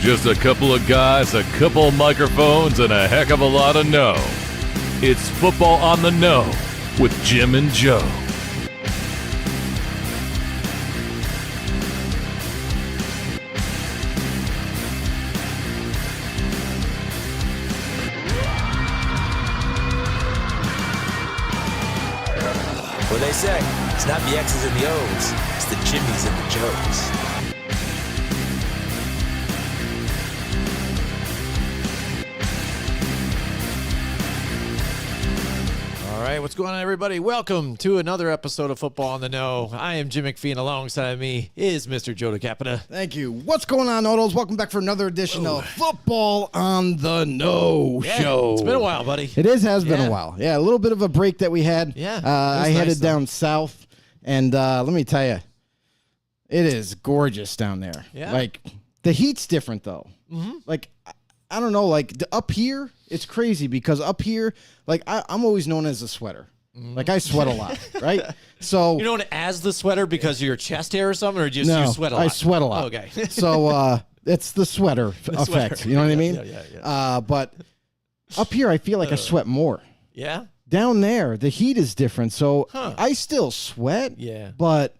Just a couple of guys, a couple of microphones, and a heck of a lot of know. It's Football on the Know with Jim and Joe. What they say, it's not the X's and the O's, it's the Jimmys and the Joes. All right, what's going on, everybody? Welcome to another episode of Football on the Know. I am Jim McPhee, and alongside me is Mr. Joe DeCapita. Thank you. What's going on, Autos? Welcome back for another edition of Football on the Know show. It's been a while, buddy. It has been a while. Yeah, a little bit of a break that we had. Yeah, I headed down south, and let me tell you, it is gorgeous down there. Yeah. Like, the heat's different, though. Mm-hmm. Like, I don't know, like, up here, it's crazy because up here, like, I'm always known as a sweater. Like, I sweat a lot, right? So You're known as the sweater because of your chest hair or something, or just no, you sweat a lot? I sweat a lot. Oh, okay. So it's the sweater effect. sweater. You know what I mean? Yeah. But up here, I feel like I sweat more. Yeah? Down there, the heat is different. So Huh. I still sweat, Yeah. but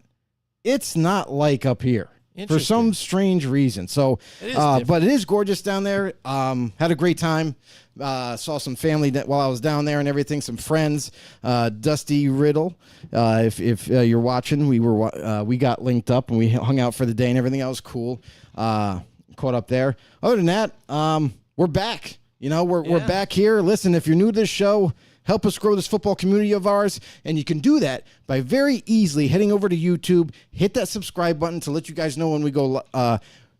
it's not like up here for some strange reason. So, It is but it is gorgeous down there. Had a great time. Saw some family while I was down there and everything. Some friends. Dusty Riddle, if you're watching, we got linked up and we hung out for the day and everything. That was cool. Caught up there. Other than that, we're back. You know, we're back here. Listen, if you're new to this show, help us grow this football community of ours, and you can do that by very easily heading over to YouTube, hit that subscribe button to let you guys know when we go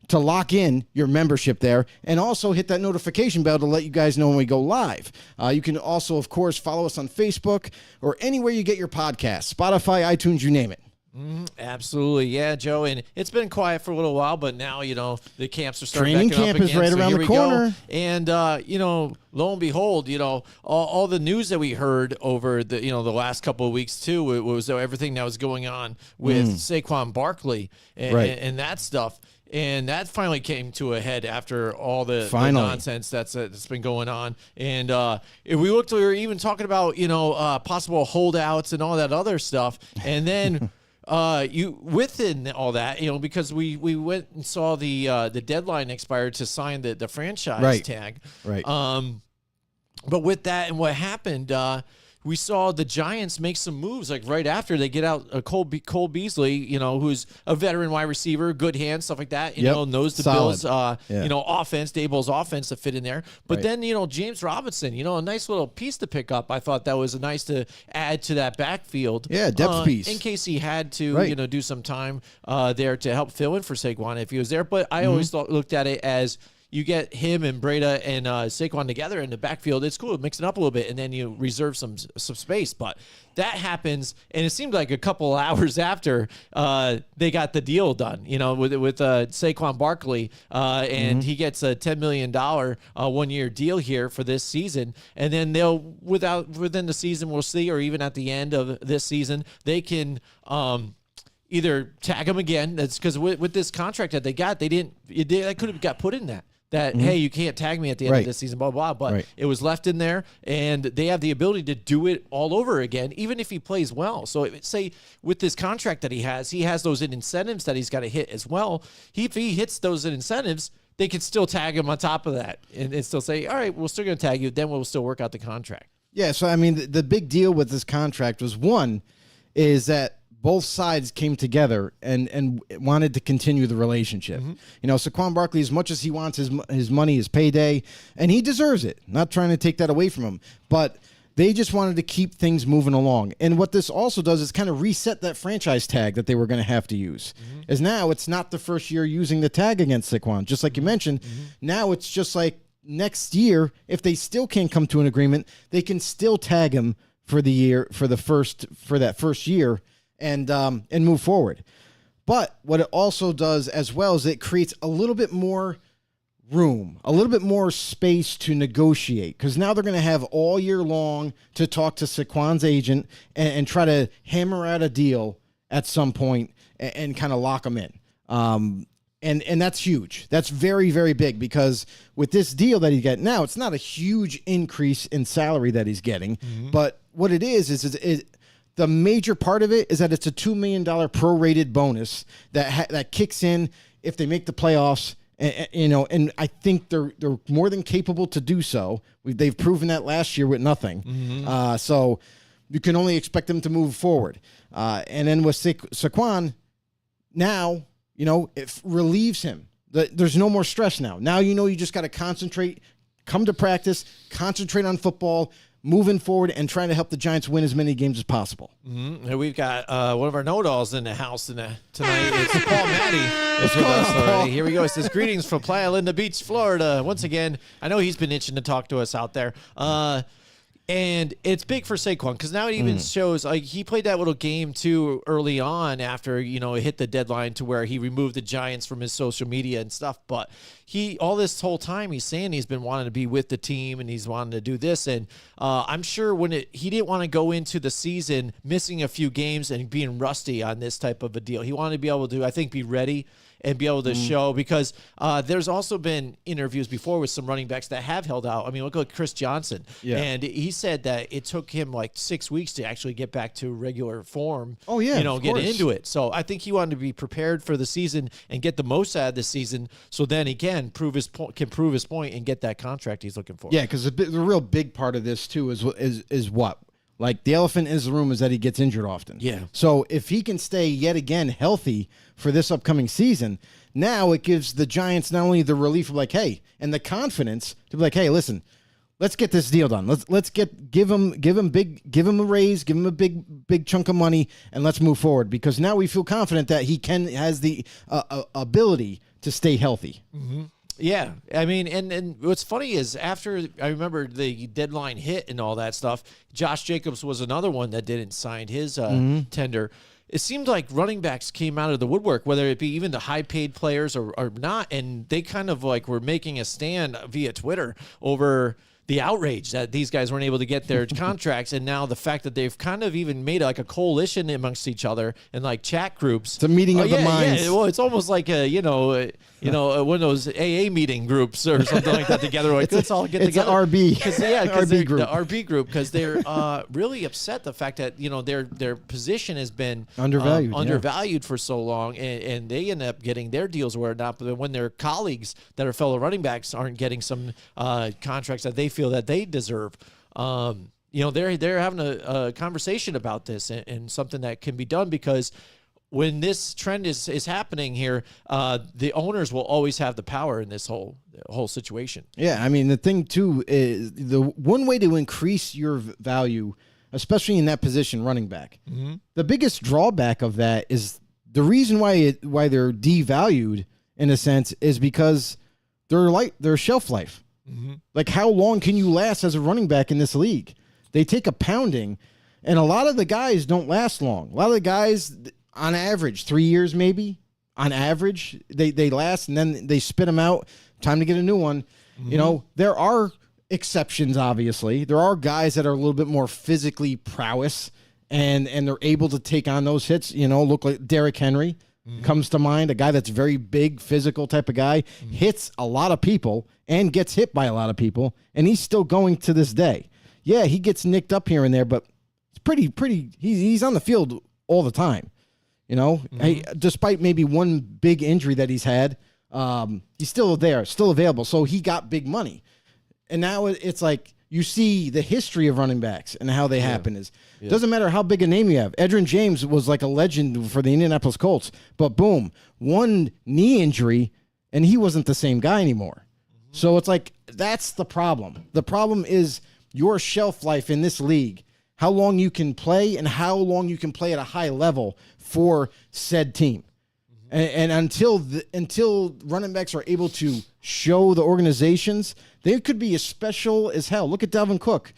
to lock in your membership there, and also hit that notification bell to let you guys know when we go live. You can also, of course, follow us on Facebook or anywhere you get your podcasts, Spotify, iTunes, you name it. Absolutely. Yeah, Joe. And it's been quiet for a little while, but now, you know, the camps are starting Training back up camp again, is right so around here the we go. corner. And, you know, lo and behold, you know, all the news that we heard over the, you know, the last couple of weeks, too, it was everything that was going on with Saquon Barkley and that stuff. And that finally came to a head after all the nonsense that's been going on. And if we were even talking about, you know, possible holdouts and all that other stuff. And then within all that, you know, because we went and saw the deadline expired to sign the franchise tag. Right. But with that and what happened, we saw the Giants make some moves like right after they get out Cole Beasley, you know, who's a veteran wide receiver, good hands, stuff like that. You know, knows the Solid. Bills, you know, offense, Daboll's offense to fit in there. But then, you know, James Robinson, you know, a nice little piece to pick up. I thought that was nice to add to that backfield. Yeah, depth piece. In case he had to, you know, do some time there to help fill in for Saquon if he was there. But I always looked at it as you get him and Breda and Saquon together in the backfield. It's cool. Mix it up a little bit, and then you reserve some space. But that happens, and it seemed like a couple hours after they got the deal done, you know, with Saquon Barkley, and he gets a $10 million 1-year deal here for this season. And then within the season, we'll see, or even at the end of this season, they can either tag him again. That's because with this contract that they got, they could have got put in that, hey, you can't tag me at the end of this season, blah, blah, but it was left in there, and they have the ability to do it all over again, even if he plays well. So say with this contract that he has those incentives that he's got to hit as well. If he hits those incentives, they could still tag him on top of that and still say, all right, we're still going to tag you, then we'll still work out the contract. Yeah, so, I mean, the big deal with this contract was, one, is that both sides came together and wanted to continue the relationship. You know, Saquon Barkley, as much as he wants his money, his payday, and he deserves it. Not trying to take that away from him, but they just wanted to keep things moving along. And what this also does is kind of reset that franchise tag that they were going to have to use. As now it's not the first year using the tag against Saquon, just like you mentioned. Now it's just like next year, if they still can't come to an agreement, they can still tag him for that first year. And move forward. But what it also does as well is it creates a little bit more room, a little bit more space to negotiate, because now they're going to have all year long to talk to Saquon's agent and try to hammer out a deal at some point and kind of lock them in. And that's huge. That's very, very big because with this deal that he's getting now, it's not a huge increase in salary that he's getting. But what it is the major part of it is that it's a $2 million prorated bonus that kicks in if they make the playoffs. And I think they're more than capable to do so. They've proven that last year with nothing. So you can only expect them to move forward. And then with Saquon, now, it relieves him. There's no more stress now. Now you just got to concentrate, come to practice, concentrate on football, moving forward, and trying to help the Giants win as many games as possible. And we've got one of our know-it-alls in the house tonight. It's Paul Matty. It's with us already. Here we go. It says, greetings from Playa Linda Beach, Florida. Once again, I know he's been itching to talk to us out there. And it's big for Saquon because now it even shows like he played that little game too early on after, it hit the deadline to where he removed the Giants from his social media and stuff. But all this whole time he's saying he's been wanting to be with the team and he's wanting to do this. And I'm sure he didn't want to go into the season missing a few games and being rusty on this type of a deal. He wanted to be able to, I think, be ready and be able to show because there's also been interviews before with some running backs that have held out. I mean, look at Chris Johnson. Yeah. And he said that it took him like 6 weeks to actually get back to regular form. Oh, yeah. Get into it. So I think he wanted to be prepared for the season and get the most out of the season. So then he can prove his point and get that contract he's looking for. Yeah, because the real big part of this too is what? Like the elephant in the room is that he gets injured often. Yeah. So if he can stay yet again healthy for this upcoming season, now it gives the Giants not only the relief of like, hey, and the confidence to be like, hey, listen, let's get this deal done. Let's give him a raise, give him a big chunk of money, and let's move forward because now we feel confident that he has the ability to stay healthy. Mm-hmm. Yeah, I mean, and what's funny is after I remember the deadline hit and all that stuff, Josh Jacobs was another one that didn't sign his tender. It seemed like running backs came out of the woodwork, whether it be even the high-paid players or not, and they kind of like were making a stand via Twitter over the outrage that these guys weren't able to get their contracts, and now the fact that they've kind of even made like a coalition amongst each other and like chat groups. It's a meeting of the minds. Yeah, well, it's almost like one of those AA meeting groups or something like that together. Like, let's all get together. It's RB. RB group. The RB group, because they're really upset the fact that their position has been undervalued for so long, and they end up getting their deals where not. But when their colleagues that are fellow running backs aren't getting some contracts that they feel that they deserve. They're having a conversation about this and something that can be done because when this trend is happening here, the owners will always have the power in this whole situation. Yeah, I mean, the thing, too, is the one way to increase your value, especially in that position, running back, the biggest drawback of that is the reason why they're devalued, in a sense, is because their shelf life. Like, how long can you last as a running back in this league? They take a pounding, and a lot of the guys don't last long. A lot of the guys, on average, 3 years maybe, on average, they last, and then they spit them out. Time to get a new one. There are exceptions, obviously. There are guys that are a little bit more physically prowess, and they're able to take on those hits. Look like Derrick Henry. Comes to mind, a guy that's very big, physical type of guy, hits a lot of people and gets hit by a lot of people, and he's still going to this day. Yeah, he gets nicked up here and there, but it's pretty. He's on the field all the time. Despite maybe one big injury that he's had, he's still there, still available. So he got big money, and now it's like you see the history of running backs and how they happen is. Yeah. Doesn't matter how big a name you have. Edgerrin James was like a legend for the Indianapolis Colts, but boom, one knee injury, and he wasn't the same guy anymore. So it's like that's the problem. The problem is your shelf life in this league, how long you can play and how long you can play at a high level for said team. And until running backs are able to show the organizations, they could be as special as hell. Look at Dalvin Cook,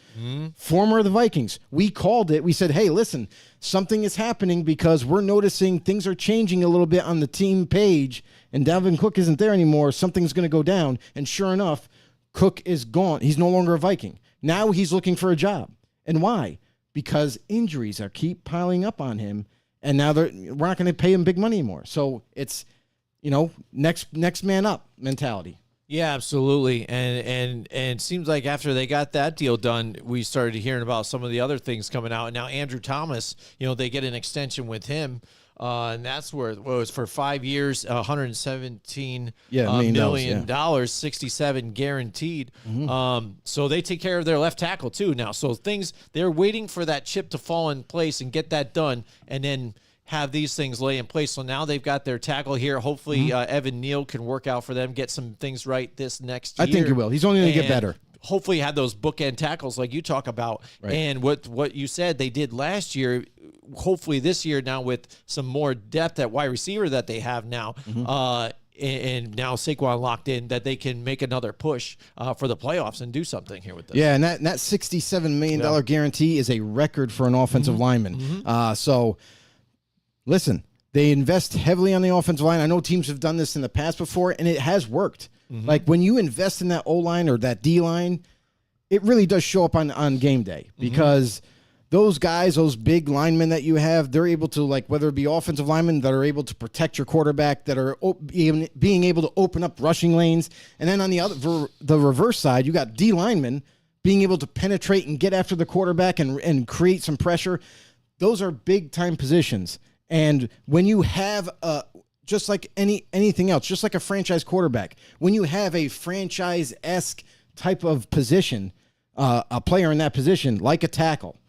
former of the Vikings. We called it. We said, hey, listen, something is happening because we're noticing things are changing a little bit on the team page, and Dalvin Cook isn't there anymore. Something's going to go down. And sure enough, Cook is gone. He's no longer a Viking. Now he's looking for a job. And why? Because injuries keep piling up on him. And now we're not going to pay him big money anymore. So it's next man up mentality. Yeah, absolutely. And it seems like after they got that deal done, we started hearing about some of the other things coming out. And now Andrew Thomas, they get an extension with him. And that's where it was for 5 years, $117 million, yeah. 67 guaranteed. So they take care of their left tackle too now. So they're waiting for that chip to fall in place and get that done, and then have these things lay in place. So now they've got their tackle here. Hopefully Evan Neal can work out for them, get some things right this next year. I think he will. He's only going to get better. Hopefully have those bookend tackles like you talk about. Right. And what you said they did last year, hopefully this year now with some more depth at wide receiver that they have now, and now Saquon locked in, that they can make another push for the playoffs and do something here with this. Yeah, and that $67 million guarantee is a record for an offensive lineman. So listen, they invest heavily on the offensive line. I know teams have done this in the past before, and it has worked. Like when you invest in that O-line or that D-line, it really does show up on game day, because those guys, those big linemen that you have, they're able to, like, whether it be offensive linemen that are able to protect your quarterback, that are being able to open up rushing lanes. And then on the reverse side, you got D linemen being able to penetrate and get after the quarterback and create some pressure. Those are big time positions. And when you have just like anything else, just like a franchise quarterback, when you have a franchise-esque type of position, a player in that position, like a tackle,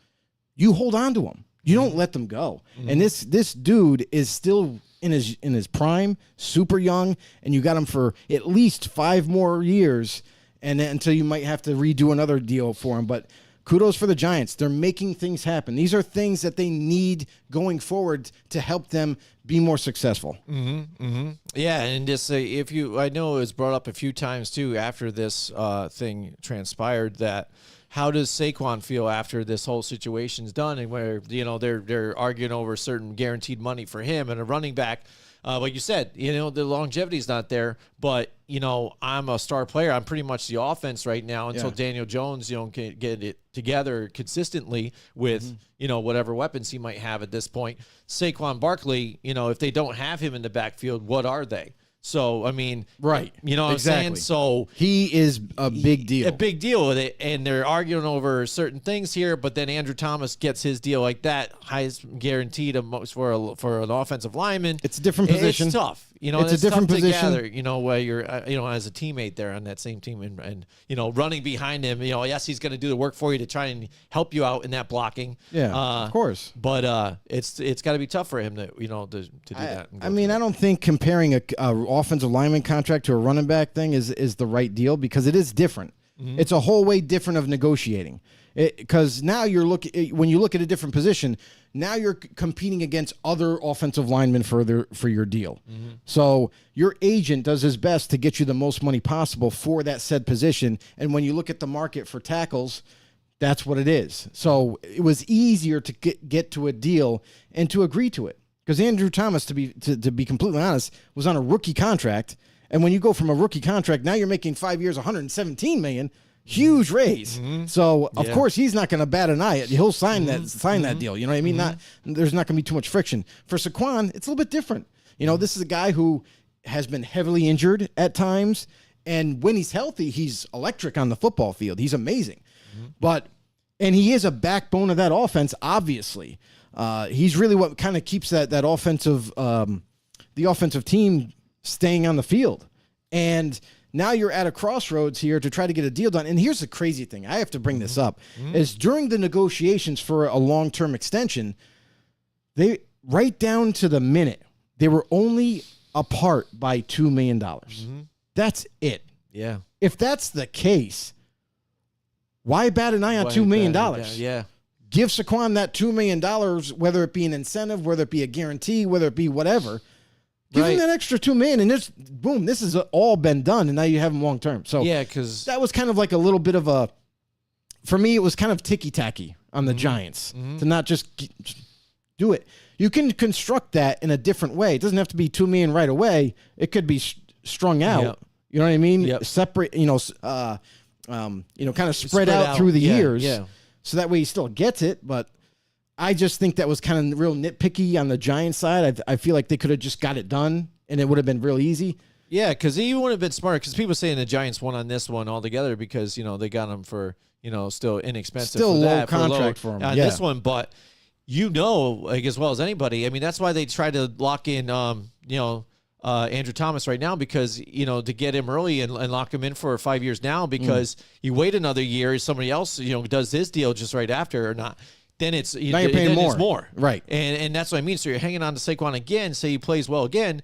you hold on to them. You don't let them go. And this dude is still in his prime, super young, and you got him for at least 5 more years, and then, until you might have to redo another deal for him. But kudos for the Giants. They're making things happen. These are things that they need going forward to help them be more successful. Yeah, and just I know it was brought up a few times too after this thing transpired, that how does Saquon feel after this whole situation's done, and where they're arguing over certain guaranteed money for him and a running back. Like you said, the longevity's not there, but I'm a star player. I'm pretty much the offense right now until Daniel Jones, can get it together consistently with, whatever weapons he might have at this point. Saquon Barkley, if they don't have him in the backfield, what are they? So, I mean, right. You know what exactly. I'm saying? So he is a big deal. A big deal with it. And they're arguing over certain things here, but then Andrew Thomas gets his deal like that, highest guaranteed for an offensive lineman. It's a different position. It's tough. It's a different tough position. To gather, where you're, as a teammate there on that same team and running behind him, yes, he's going to do the work for you to try and help you out in that blocking. Yeah, of course. But it's got to be tough for him to do that. I mean, I don't think comparing a offensive lineman contract to a running back thing is the right deal, because it is different. It's a whole way different of negotiating. Because now when you look at a different position, now you're competing against other offensive linemen for your deal. So your agent does his best to get you the most money possible for that said position. And when you look at the market for tackles, that's what it is. So it was easier to get to a deal and to agree to it. Because Andrew Thomas, to be completely honest, was on a rookie contract. And when you go from a rookie contract, now you're making 5 years, $117 million. Huge raise. So of course he's not going to bat an eye. He'll sign that deal. You know what I mean? There's not going to be too much friction. For Saquon, it's a little bit different. This is a guy who has been heavily injured at times, and when he's healthy, he's electric on the football field. He's amazing. And he is a backbone of that offense. Obviously, he's really what kind of keeps that offensive the offensive team staying on the field. And now you're at a crossroads here to try to get a deal done. And here's the crazy thing. I have to bring this up. Is during the negotiations for a long-term extension, they right down to the minute, they were only apart by $2 million. That's it. Yeah. If that's the case, why bat an eye on $2 million? Yeah. Give Saquon that $2 million, whether it be an incentive, whether it be a guarantee, whether it be whatever. Give him that extra $2 million, and this has all been done, and now you have him long term. So yeah, because that was kind of like a little bit of a, for me, it was kind of ticky tacky on the Giants to not just do it. You can construct that in a different way. It doesn't have to be $2 million right away. It could be strung out. Yep. You know what I mean? Yep. Separate. Kind of spread out through the years. Yeah. So that way he still gets it, but I just think that was kind of real nitpicky on the Giants side. I feel like they could have just got it done and it would have been real easy. Yeah, because he would have been smart. Because people saying the Giants won on this one altogether because they got him for still inexpensive, Still for low that, contract for him on this one. But like as well as anybody, I mean that's why they tried to lock in Andrew Thomas right now because to get him early and lock him in for 5 years now because you wait another year, somebody else does his deal just right after or not. Then it's now you're paying more. It's more, right? And that's what I mean. So you're hanging on to Saquon again. Say he plays well again.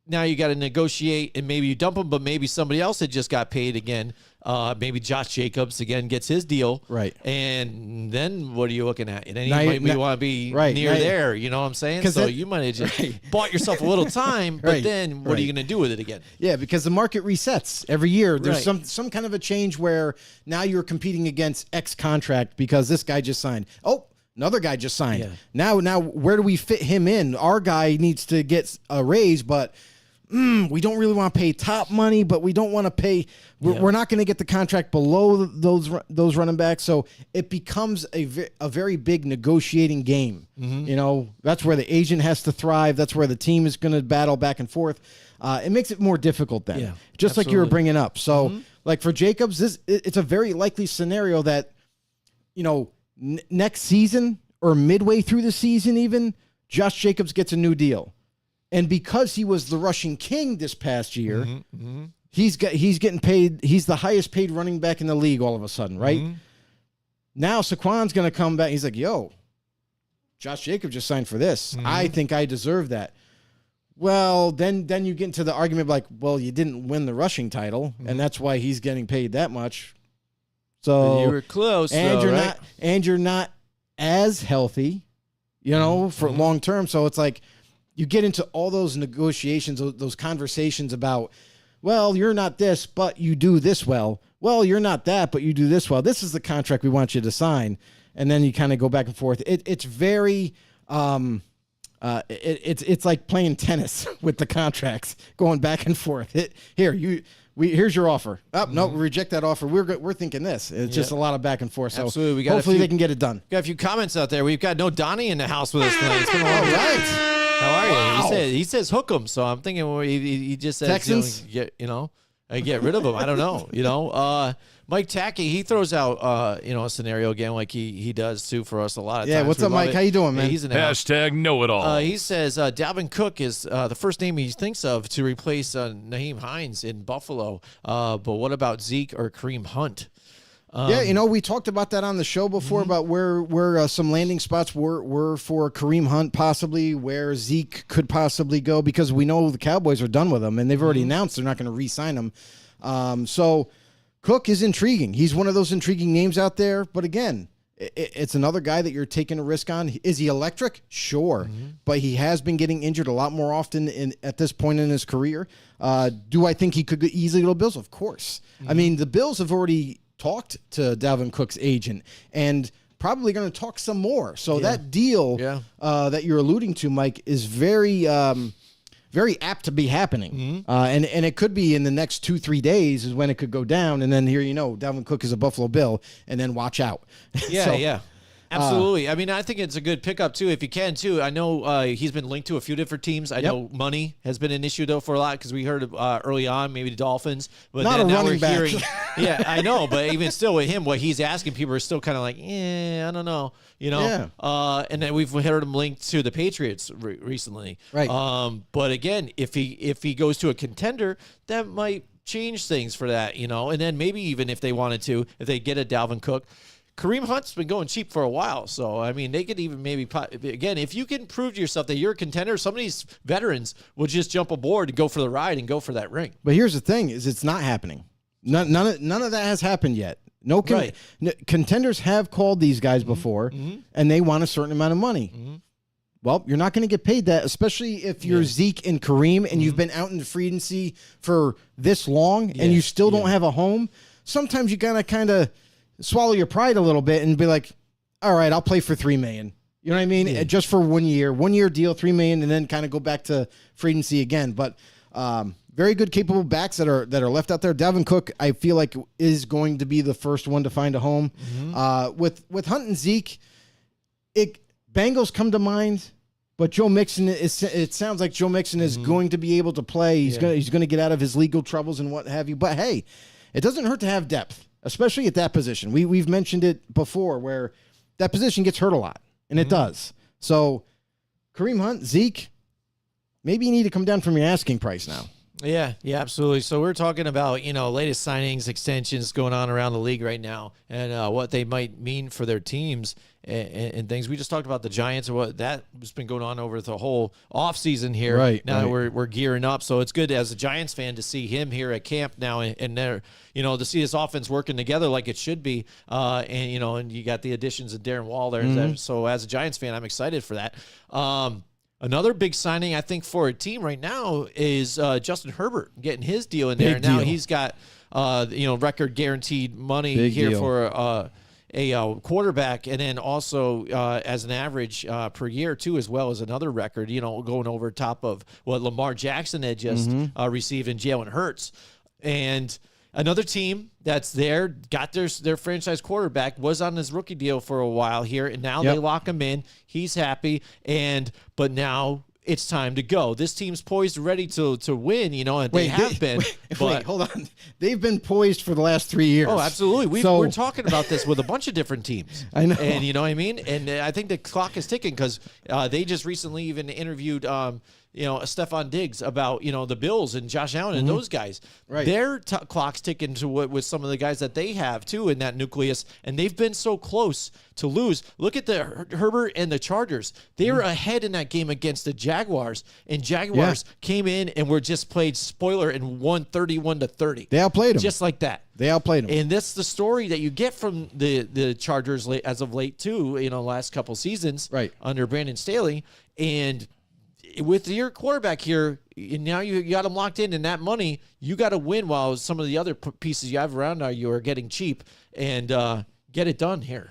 Now you got to negotiate, and maybe you dump him, but maybe somebody else had just got paid again. Maybe Josh Jacobs again gets his deal, right? And then what are you looking at? And then you want to be right, near there. You know what I'm saying? So you might have just bought yourself a little time, but then what are you going to do with it again? Yeah, because the market resets every year. There's some kind of a change where now you're competing against X contract because this guy just signed. Oh, another guy just signed. Yeah. Now, where do we fit him in? Our guy needs to get a raise, but we don't really want to pay top money, but we don't want to pay. We're not going to get the contract below those running backs. So it becomes a very big negotiating game. Mm-hmm. That's where the agent has to thrive. That's where the team is going to battle back and forth. It makes it more difficult then, just absolutely. like you were bringing up. So like for Jacobs, it's a very likely scenario that, next season or midway through the season even, Josh Jacobs gets a new deal. And because he was the rushing king this past year, he's getting paid. He's the highest paid running back in the league all of a sudden, right? Now Saquon's going to come back. He's like, yo, Josh Jacobs just signed for this. I think I deserve that. Well, then you get into the argument of like, well, you didn't win the rushing title, and that's why he's getting paid that much. So you were close, and you're not as healthy, for long term. So it's like, you get into all those negotiations, those conversations about, well, you're not this, but you do this well. Well, you're not that, but you do this well. This is the contract we want you to sign. And then you kind of go back and forth. It's very, it's like playing tennis with the contracts, going back and forth. Here's your offer. No, we reject that offer. We're thinking this. It's just a lot of back and forth. So absolutely. Hopefully they can get it done. Got a few comments out there. We've got no Donnie in the house with us tonight. It's been a long All right. How are you? Wow. He says hook him, so I'm thinking he just says Texans? get rid of him. I don't know. Mike Tackey, he throws out a scenario again like he does too for us a lot of times. Yeah, what's up, Mike? How you doing, man? He's in the house. Hashtag know it all. He says Dalvin Cook is the first name he thinks of to replace Naheem Hines in Buffalo. But what about Zeke or Kareem Hunt? We talked about that on the show before about where some landing spots were for Kareem Hunt, possibly where Zeke could possibly go, because we know the Cowboys are done with him and they've already announced they're not going to re-sign him. So Cook is intriguing. He's one of those intriguing names out there. But again, it's another guy that you're taking a risk on. Is he electric? Sure. But he has been getting injured a lot more often at this point in his career. Do I think he could easily go to Bills? Of course. I mean, the Bills have already talked to Dalvin Cook's agent and probably going to talk some more. So that deal that you're alluding to, Mike, is very apt to be happening. And it could be in the next 2-3 days is when it could go down. And then here, Dalvin Cook is a Buffalo Bill, and then watch out. Yeah. Absolutely. I mean, I think it's a good pickup, too, if you can, too. I know he's been linked to a few different teams. I know money has been an issue, though, for a lot, because we heard early on, maybe the Dolphins. But not then a now running back. Yeah, I know. But even still with him, what he's asking, people are still kind of like, I don't know. And then we've heard him linked to the Patriots recently. Right. But again, if he goes to a contender, that might change things for that, And then maybe even if they wanted to, if they get a Dalvin Cook, Kareem Hunt's been going cheap for a while, so I mean they could even maybe again, if you can prove to yourself that you're a contender, some of these veterans will just jump aboard and go for the ride and go for that ring. But here's the thing: is it's not happening. None of that has happened yet. Contenders have called these guys before, and they want a certain amount of money. Well, you're not going to get paid that, especially if you're Zeke and Kareem, and you've been out in the free agency for this long, and you still don't have a home. Sometimes you gotta kind of swallow your pride a little bit and be like, all right, I'll play for $3 million. You know what I mean? Yeah. Just for 1 year deal, $3 million, and then kind of go back to free agency again. But very good, capable backs that are left out there. Dalvin Cook, I feel like, is going to be the first one to find a home. With Hunt and Zeke, Bengals come to mind, But Joe Mixon, it sounds like Joe Mixon is going to be able to play. He's going to get out of his legal troubles and what have you. But hey, it doesn't hurt to have depth, especially at that position. We've mentioned it before, where that position gets hurt a lot, and it does. So Kareem Hunt, Zeke, maybe you need to come down from your asking price now. Yeah, absolutely. So we're talking about, latest signings, extensions going on around the league right now, and what they might mean for their teams and things. We just talked about the Giants and what that has been going on over the whole offseason here. Right. Now we're gearing up. So it's good as a Giants fan to see him here at camp now, and they're, to see this offense working together like it should be. And you got the additions of Darren Waller. So as a Giants fan, I'm excited for that. Another big signing, I think, for a team right now is Justin Herbert getting his deal in there. Now he's got, record guaranteed money for a quarterback, and then also as an average per year too, as well as another record. Going over top of what Lamar Jackson had just received in Jalen Hurts, and another team that's there, got their franchise quarterback, was on his rookie deal for a while here, and now they lock him in. He's happy, but now it's time to go. This team's poised, ready to win, and they have been. Wait, hold on. They've been poised for the last 3 years. Oh, absolutely. We're talking about this with a bunch of different teams. I know. And you know what I mean? And I think the clock is ticking because they just recently even interviewed Stephon Diggs about, the Bills and Josh Allen and those guys. Right. Their clock's ticking to what with some of the guys that they have too in that nucleus, and they've been so close to lose. Look at the Herbert and the Chargers. They were ahead in that game against the Jaguars, and Jaguars came in and were just played spoiler and won 31-30. They outplayed them. Just like that. They outplayed them. And that's the story that you get from the Chargers as of late too, last couple seasons under Brandon Staley. And with your quarterback here, and now you got him locked in, and that money, you got to win while some of the other pieces you have around you are getting cheap, and get it done here.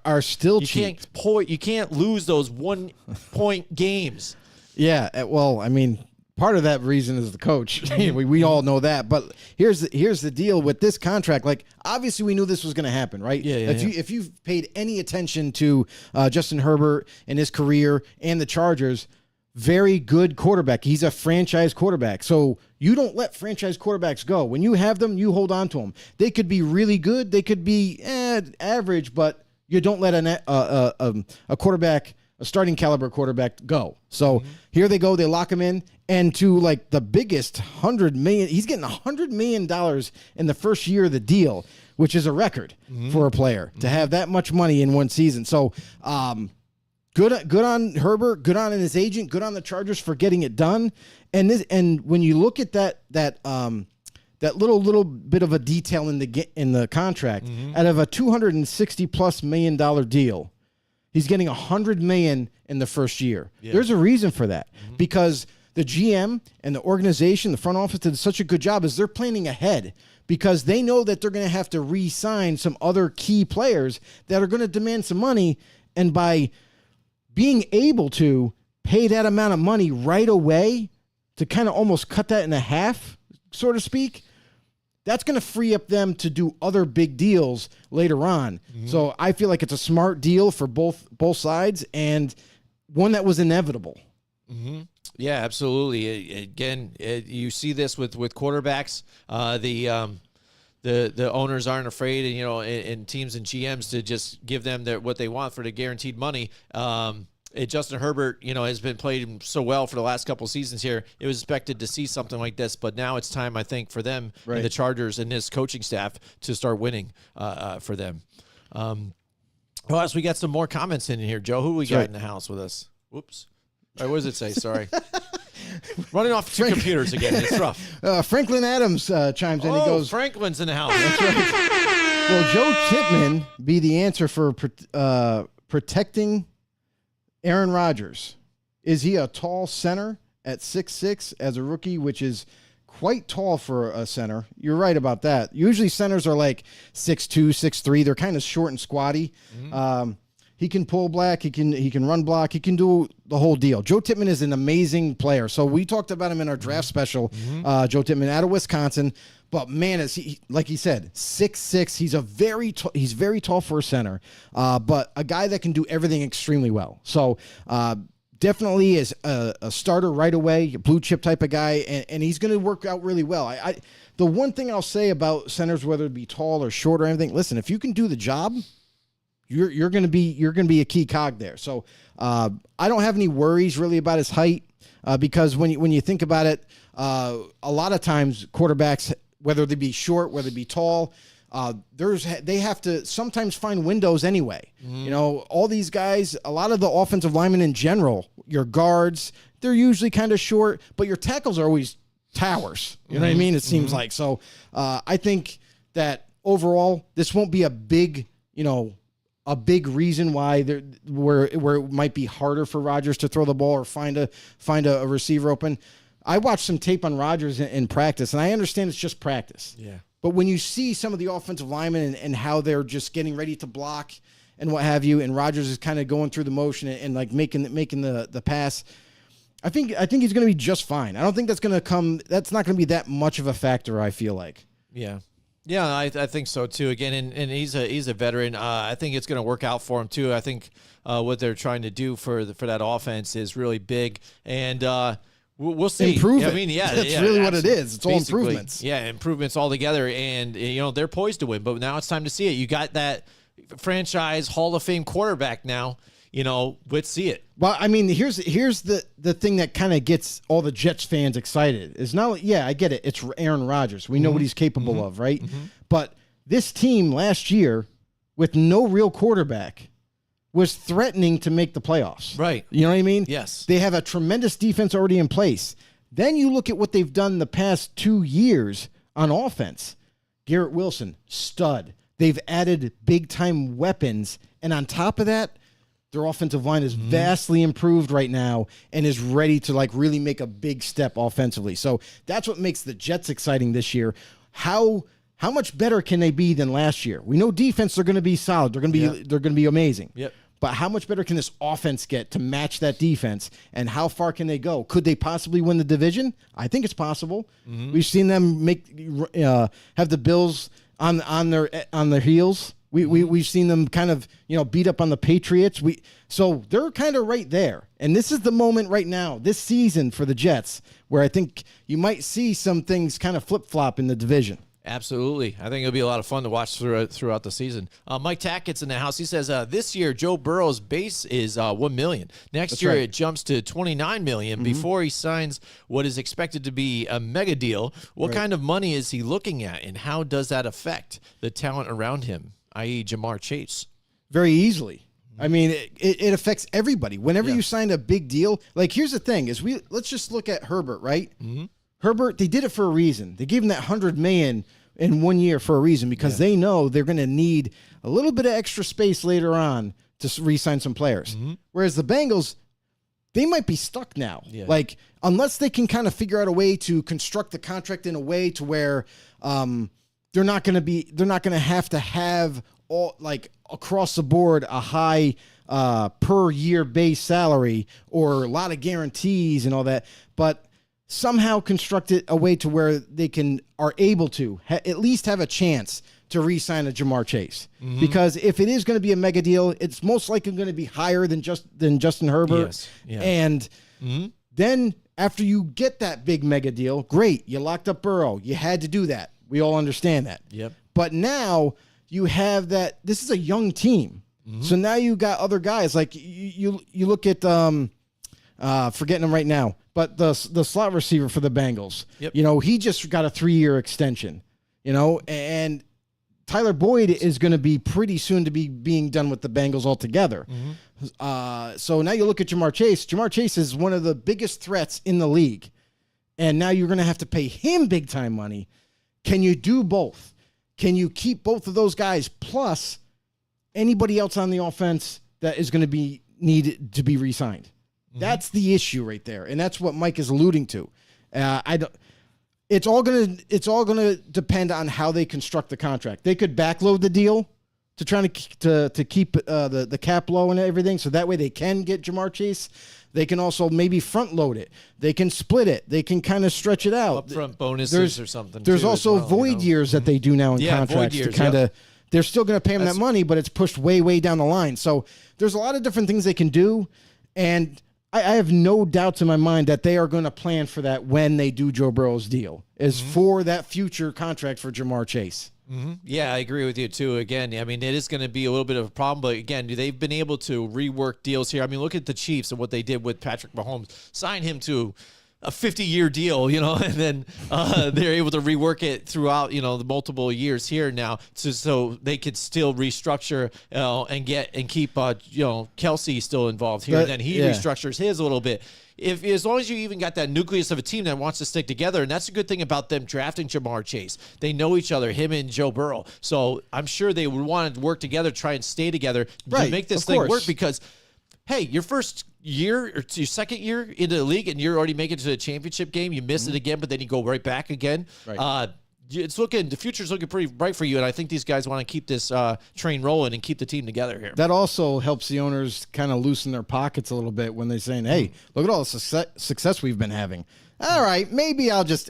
Are still cheap. You can't lose those 1-point games. Yeah, well, I mean, part of that reason is the coach. we all know that. But here's the deal with this contract. Like, obviously, we knew this was going to happen, right? If you've paid any attention to Justin Herbert and his career and the Chargers, very good quarterback. He's a franchise quarterback. So you don't let franchise quarterbacks go. When you have them, you hold on to them. They could be really good. They could be average, but you don't let a quarterback, a starting caliber quarterback, go. So here they go. They lock him in. And to like the biggest $100 million, he's getting $100 million in the first year of the deal, which is a record for a player to have that much money in one season. So, Good on Herbert. Good on his agent. Good on the Chargers for getting it done. And when you look at that little bit of a detail in the contract, out of a $260+ million deal, he's getting $100 million in the first year. Yeah. There's a reason for that because the GM and the organization, the front office, did such a good job as they're planning ahead. Because they know that they're going to have to re-sign some other key players that are going to demand some money, and by being able to pay that amount of money right away to kind of almost cut that in half, so to speak, that's going to free up them to do other big deals later on. So I feel like it's a smart deal for both sides and one that was inevitable. Yeah, absolutely. Again, you see this with quarterbacks. The owners aren't afraid, and teams and GMs to just give them what they want for the guaranteed money. Justin Herbert, has been played so well for the last couple of seasons here. It was expected to see something like this, but now it's time, I think, for them and the Chargers and this coaching staff to start winning for them. Well, as we got some more comments in here, Joe, who we got in the house with us? Whoops. All right, what does it say? Sorry. Running off two computers again. It's rough. Franklin Adams chimes in. He goes, Franklin's in the house. Will Joe Tippmann be the answer for protecting Aaron Rodgers? Is he a tall center at 6'6" as a rookie, which is quite tall for a center? You're right about that. Usually centers are like 6'2", 6'3". They're kind of short and squatty. He can pull black. He can run block. He can do the whole deal. Joe Tippmann is an amazing player. So we talked about him in our draft special. Joe Tippmann out of Wisconsin. But man, is he, like he said, 6'6". He's very tall for a center. But a guy that can do everything extremely well. So definitely is a starter right away, a blue chip type of guy, and he's going to work out really well. The one thing I'll say about centers, whether it be tall or short or anything, listen, if you can do the job, you're going to be a key cog there. So I don't have any worries really about his height because when you think about it, a lot of times quarterbacks, whether they be short, whether they be tall, they have to sometimes find windows anyway. You know, all these guys, a lot of the offensive linemen in general, your guards, they're usually kind of short, but your tackles are always towers. You know what I mean? It seems like. So I think that overall, this won't be a big reason why where it might be harder for Rodgers to throw the ball or find a receiver open. I watched some tape on Rodgers in practice, and I understand it's just practice. Yeah. But when you see some of the offensive linemen and how they're just getting ready to block and what have you, and Rodgers is kind of going through the motion and like making the pass, I think he's going to be just fine. I don't think that's not going to be that much of a factor, I feel like. Yeah. Yeah, I think so too. Again, and he's a veteran. I think it's going to work out for him too. I think what they're trying to do for that offense is really big, and we'll see. Improve it. I mean, yeah, that's really what it is. It's all improvements. Yeah, improvements all together, and they're poised to win. But now it's time to see it. You got that franchise Hall of Fame quarterback now. Let's see it. Well, I mean, here's the thing that kind of gets all the Jets fans excited. Is not, I get it. It's Aaron Rodgers. We know what he's capable of, right? But this team last year, with no real quarterback, was threatening to make the playoffs. Right. You know what I mean? Yes. They have a tremendous defense already in place. Then you look at what they've done the past 2 years on offense. Garrett Wilson, stud. They've added big-time weapons. And on top of that, their offensive line is vastly improved right now and is ready to really make a big step offensively. So that's what makes the Jets exciting this year. How much better can they be than last year? We know defense, they're going to be solid. They're going to be amazing. Yep. But how much better can this offense get to match that defense, and how far can they go? Could they possibly win the division? I think it's possible. We've seen them have the Bills on their heels. We've seen them kind of beat up on the Patriots. So they're kind of right there, and this is the moment right now, this season for the Jets, where I think you might see some things kind of flip flop in the division. Absolutely. I think it'll be a lot of fun to watch throughout the season. Mike Tackett's in the house. He says this year Joe Burrow's base is $1 million. Next year it jumps to $29 million before he signs what is expected to be a mega deal. What kind of money is he looking at, and how does that affect the talent around him, i.e. Jamar Chase? Very easily. I mean, it affects everybody. Whenever you sign a big deal, here's the thing: let's just look at Herbert, right? Herbert, they did it for a reason. They gave him that $100 million in 1 year for a reason, because they know they're going to need a little bit of extra space later on to re-sign some players. Whereas the Bengals, they might be stuck now. Yeah. Unless they can kind of figure out a way to construct the contract in a way to where they're not going to have all across the board a high per year base salary or a lot of guarantees and all that, but somehow construct it a way to where they are able to at least have a chance to re-sign a Jamar Chase. Because if it is going to be a mega deal, it's most likely going to be higher than Justin Herbert. Yes. Yeah. And then after you get that big mega deal, great, you locked up Burrow. You had to do that. We all understand that. Yep. But now you have that. This is a young team. So now you got other guys. You look at forgetting him right now, but the slot receiver for the Bengals. Yep. He just got a 3-year extension. And Tyler Boyd is going to be pretty soon to be being done with the Bengals altogether. So now you look at Jamar Chase. Jamar Chase is one of the biggest threats in the league, and now you're going to have to pay him big time money. Can you do both? Can you keep both of those guys plus anybody else on the offense that is going to be needed to be re-signed? That's the issue right there, and that's what Mike is alluding to. It's all gonna depend on how they construct the contract. They could backload the deal to try to keep the cap low and everything, so that way they can get Jamar Chase. They can also maybe front load it. They can split it. They can kind of stretch it out. Upfront bonuses or something. There's also void years that they do now in contracts void years, to kind of. They're still going to pay them that money, but it's pushed way, way down the line. So there's a lot of different things they can do, and I have no doubts in my mind that they are going to plan for that when they do Joe Burrow's deal, is for that future contract for Jamar Chase. Yeah, I agree with you too. Again, I mean, it is going to be a little bit of a problem, but again, they've been able to rework deals here. I mean, look at the Chiefs and what they did with Patrick Mahomes. Sign him to a 50-year deal, and then they're able to rework it throughout, the multiple years here now, so they could still restructure and keep Kelsey still involved here. And then he restructures his a little bit. As long as you even got that nucleus of a team that wants to stick together, and that's a good thing about them drafting Jamar Chase. They know each other, him and Joe Burrow. So I'm sure they would want to work together, try and stay together to make this thing work, because hey, your first year or your second year into the league and you're already making it to the championship game, you miss it again, but then you go right back again. Right. The future's looking pretty bright for you, and I think these guys want to keep this train rolling and keep the team together here. That also helps the owners kind of loosen their pockets a little bit when they're saying, hey, look at all the success we've been having. All right, maybe I'll just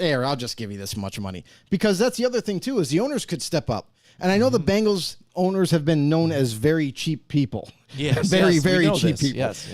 give you this much money. Because that's the other thing, too, is the owners could step up. And I know the Bengals owners have been known as very cheap people. Yes, very cheap people. Yes,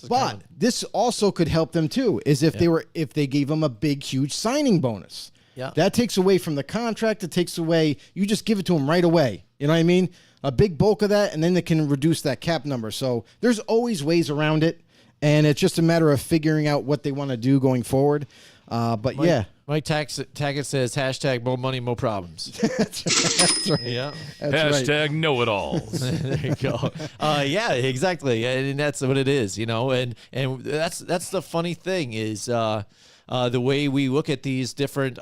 but this also could help them, too, is if they gave them a big, huge signing bonus. Yeah. That takes away from the contract. It takes away, you just give it to them right away. You know what I mean? A big bulk of that, and then they can reduce that cap number. So there's always ways around it, and it's just a matter of figuring out what they want to do going forward. Mike Taggart says, hashtag more money, more problems. That's right. Yeah. Hashtag know-it-alls. There you go. Yeah, exactly. And that's what it is, and that's the funny thing is the way we look at these different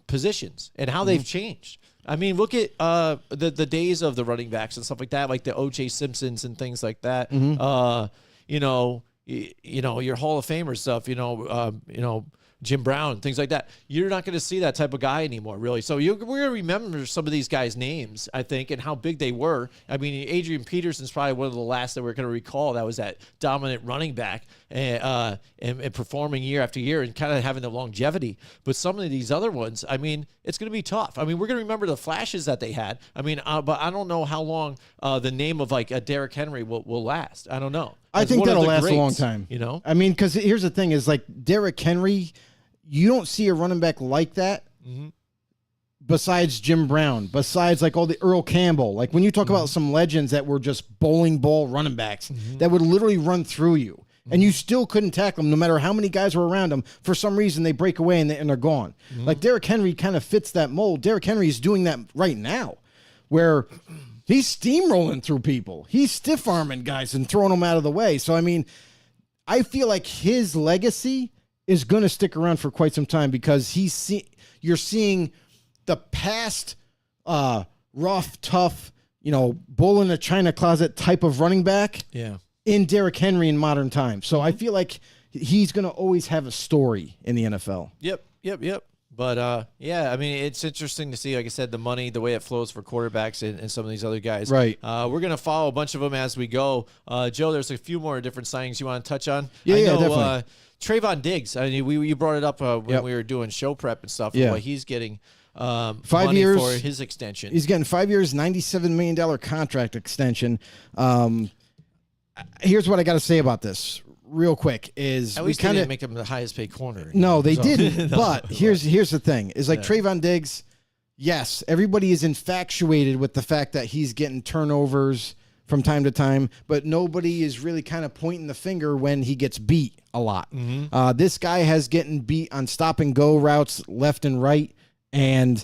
positions and how they've changed. I mean, look at the days of the running backs and stuff like that, like the O.J. Simpsons and things like that. Your Hall of Famer stuff, Jim Brown, things like that. You're not going to see that type of guy anymore, really. So we're going to remember some of these guys' names, I think, and how big they were. I mean, Adrian Peterson's probably one of the last that we're going to recall that was that dominant running back and performing year after year and kind of having the longevity. But some of these other ones, I mean, it's going to be tough. I mean, we're going to remember the flashes that they had. I mean, but I don't know how long the name of like a Derrick Henry will last. I don't know. I think that'll last a long time. I mean, because here's the thing is like Derrick Henry, you don't see a running back like that besides Jim Brown, besides like all the Earl Campbell. Like when you talk about some legends that were just bowling ball running backs that would literally run through you. And you still couldn't tackle them no matter how many guys were around them. For some reason, they break away and they're gone. Like Derrick Henry kind of fits that mold. Derrick Henry is doing that right now where he's steamrolling through people. He's stiff-arming guys and throwing them out of the way. So, I mean, I feel like his legacy is going to stick around for quite some time because you're seeing the past rough, tough, bull in a china closet type of running back in Derrick Henry in modern times. So I feel like he's going to always have a story in the NFL. Yep. But, I mean, it's interesting to see, like I said, the money, the way it flows for quarterbacks and some of these other guys. Right. We're going to follow a bunch of them as we go. Joe, there's a few more different signings you want to touch on. Yeah, definitely. Trayvon Diggs, I mean, you brought it up when we were doing show prep and stuff. Yeah. He's getting 5 years for his extension. He's getting 5 years, $97 million contract extension. Here's what I got to say about this. Real quick is at least they didn't make him the highest paid corner. No, they didn't. But here's the thing: is like Trayvon Diggs. Yes, everybody is infatuated with the fact that he's getting turnovers from time to time, but nobody is really kind of pointing the finger when he gets beat a lot. This guy has getting beat on stop and go routes left and right, and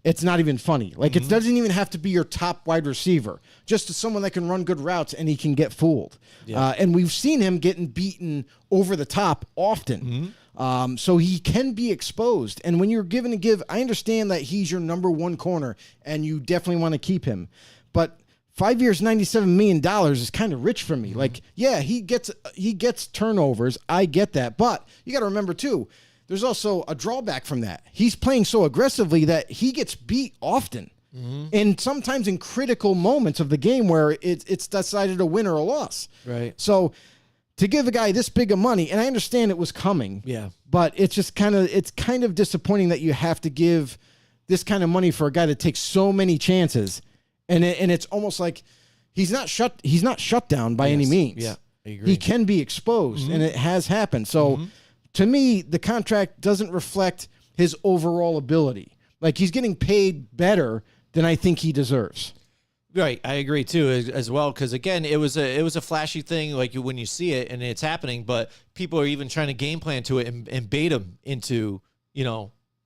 it's not even funny. Like it doesn't even have to be your top wide receiver, just someone that can run good routes and he can get fooled. Yeah. And we've seen him getting beaten over the top often. So he can be exposed. And when you're given a give, I understand that he's your number one corner and you definitely want to keep him. But 5 years, $97 million is kind of rich for me. Like, yeah, he gets turnovers. I get that. But you got to remember too, there's also a drawback from that. He's playing so aggressively that he gets beat often. And sometimes in critical moments of the game where it's decided a win or a loss. Right. So to give a guy this big of money, and I understand it was coming. Yeah. But it's just kind of disappointing that you have to give this kind of money for a guy that takes so many chances. And it's almost like he's not shut down by any means. Yeah. he can be exposed, and it has happened. So, to me, the contract doesn't reflect his overall ability. Like, he's getting paid better than I think he deserves. Right, I agree too as well, because again, it was a flashy thing, like when you see it and it's happening, but people are even trying to game plan to it and bait him into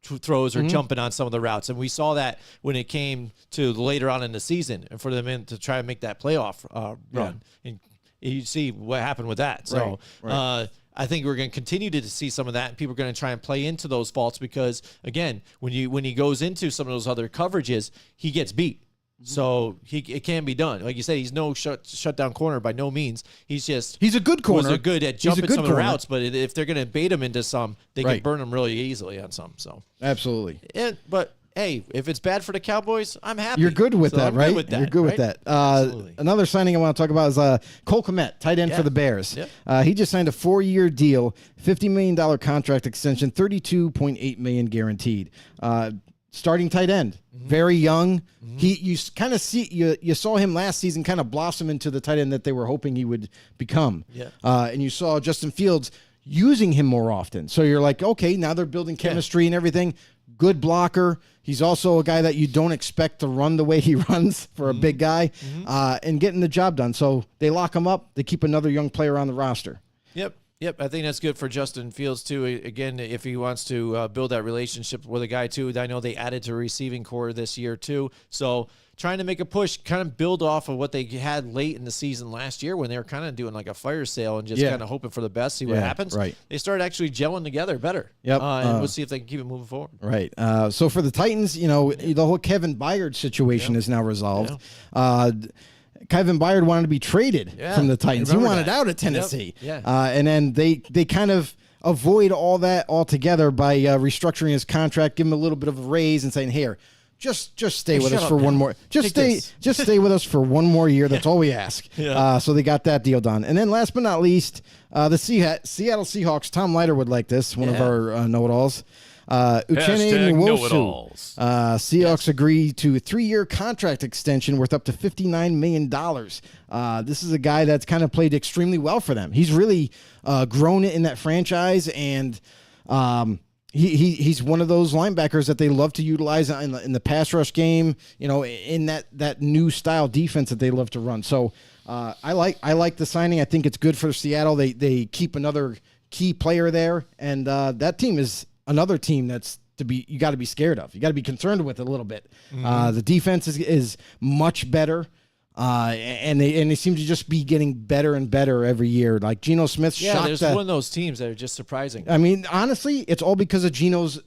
throws or jumping on some of the routes, and we saw that when it came to later on in the season, and for them to try and make that playoff run, and you see what happened with that. So. Right. I think we're going to continue to see some of that, and people are going to try and play into those faults because, again, when he goes into some of those other coverages, he gets beat. So it can be done. Like you said, he's no shutdown corner by no means. He's a good corner. He's good at jumping some of the routes, but if they're going to bait him into some, they can burn him really easily on some. So absolutely. But hey, if it's bad for the Cowboys, I'm happy. You're good with that, right? You're good with that. Another signing I want to talk about is Cole Kmet, tight end for the Bears. Yep. He just signed a 4-year deal, $50 million contract extension, $32.8 million guaranteed. Starting tight end, very young. You kind of see you saw him last season kind of blossom into the tight end that they were hoping he would become. Yeah. And you saw Justin Fields using him more often. So you're like, okay, now they're building chemistry and everything. Good blocker. He's also a guy that you don't expect to run the way he runs for a big guy, and getting the job done. So they lock him up. They keep another young player on the roster. Yep, I think that's good for Justin Fields, too. Again, if he wants to build that relationship with a guy, too. I know they added to receiving core this year, too. So trying to make a push, kind of build off of what they had late in the season last year when they were kind of doing like a fire sale and just kind of hoping for the best, see what happens. Right. They started actually gelling together better. Yep. And we'll see if they can keep it moving forward. Right. So for the Titans, the whole Kevin Byard situation is now resolved. Kevin Byard wanted to be traded from the Titans. He wanted out of Tennessee. Yep. And then they kind of avoid all that altogether by restructuring his contract, give him a little bit of a raise and saying, here, just stay with us for one more. Just stay with us for one more year. That's all we ask. So they got that deal done. And then last but not least, the Seattle Seahawks, Tom Leiter would like this, one of our know-it-alls. Uchenna Nwosu. Seahawks agree to a 3-year contract extension worth up to $59 million. This is a guy that's kind of played extremely well for them. He's really grown in that franchise, and he's one of those linebackers that they love to utilize in the pass rush game, in that new style defense that they love to run. So I like the signing. I think it's good for Seattle. They keep another key player there, and that team is another team you got to be scared of. You got to be concerned with a little bit. The defense is much better, and they seem to just be getting better and better every year. Like Geno Smith, there's one of those teams that are just surprising. I mean, honestly, it's all because of Geno's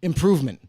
improvement.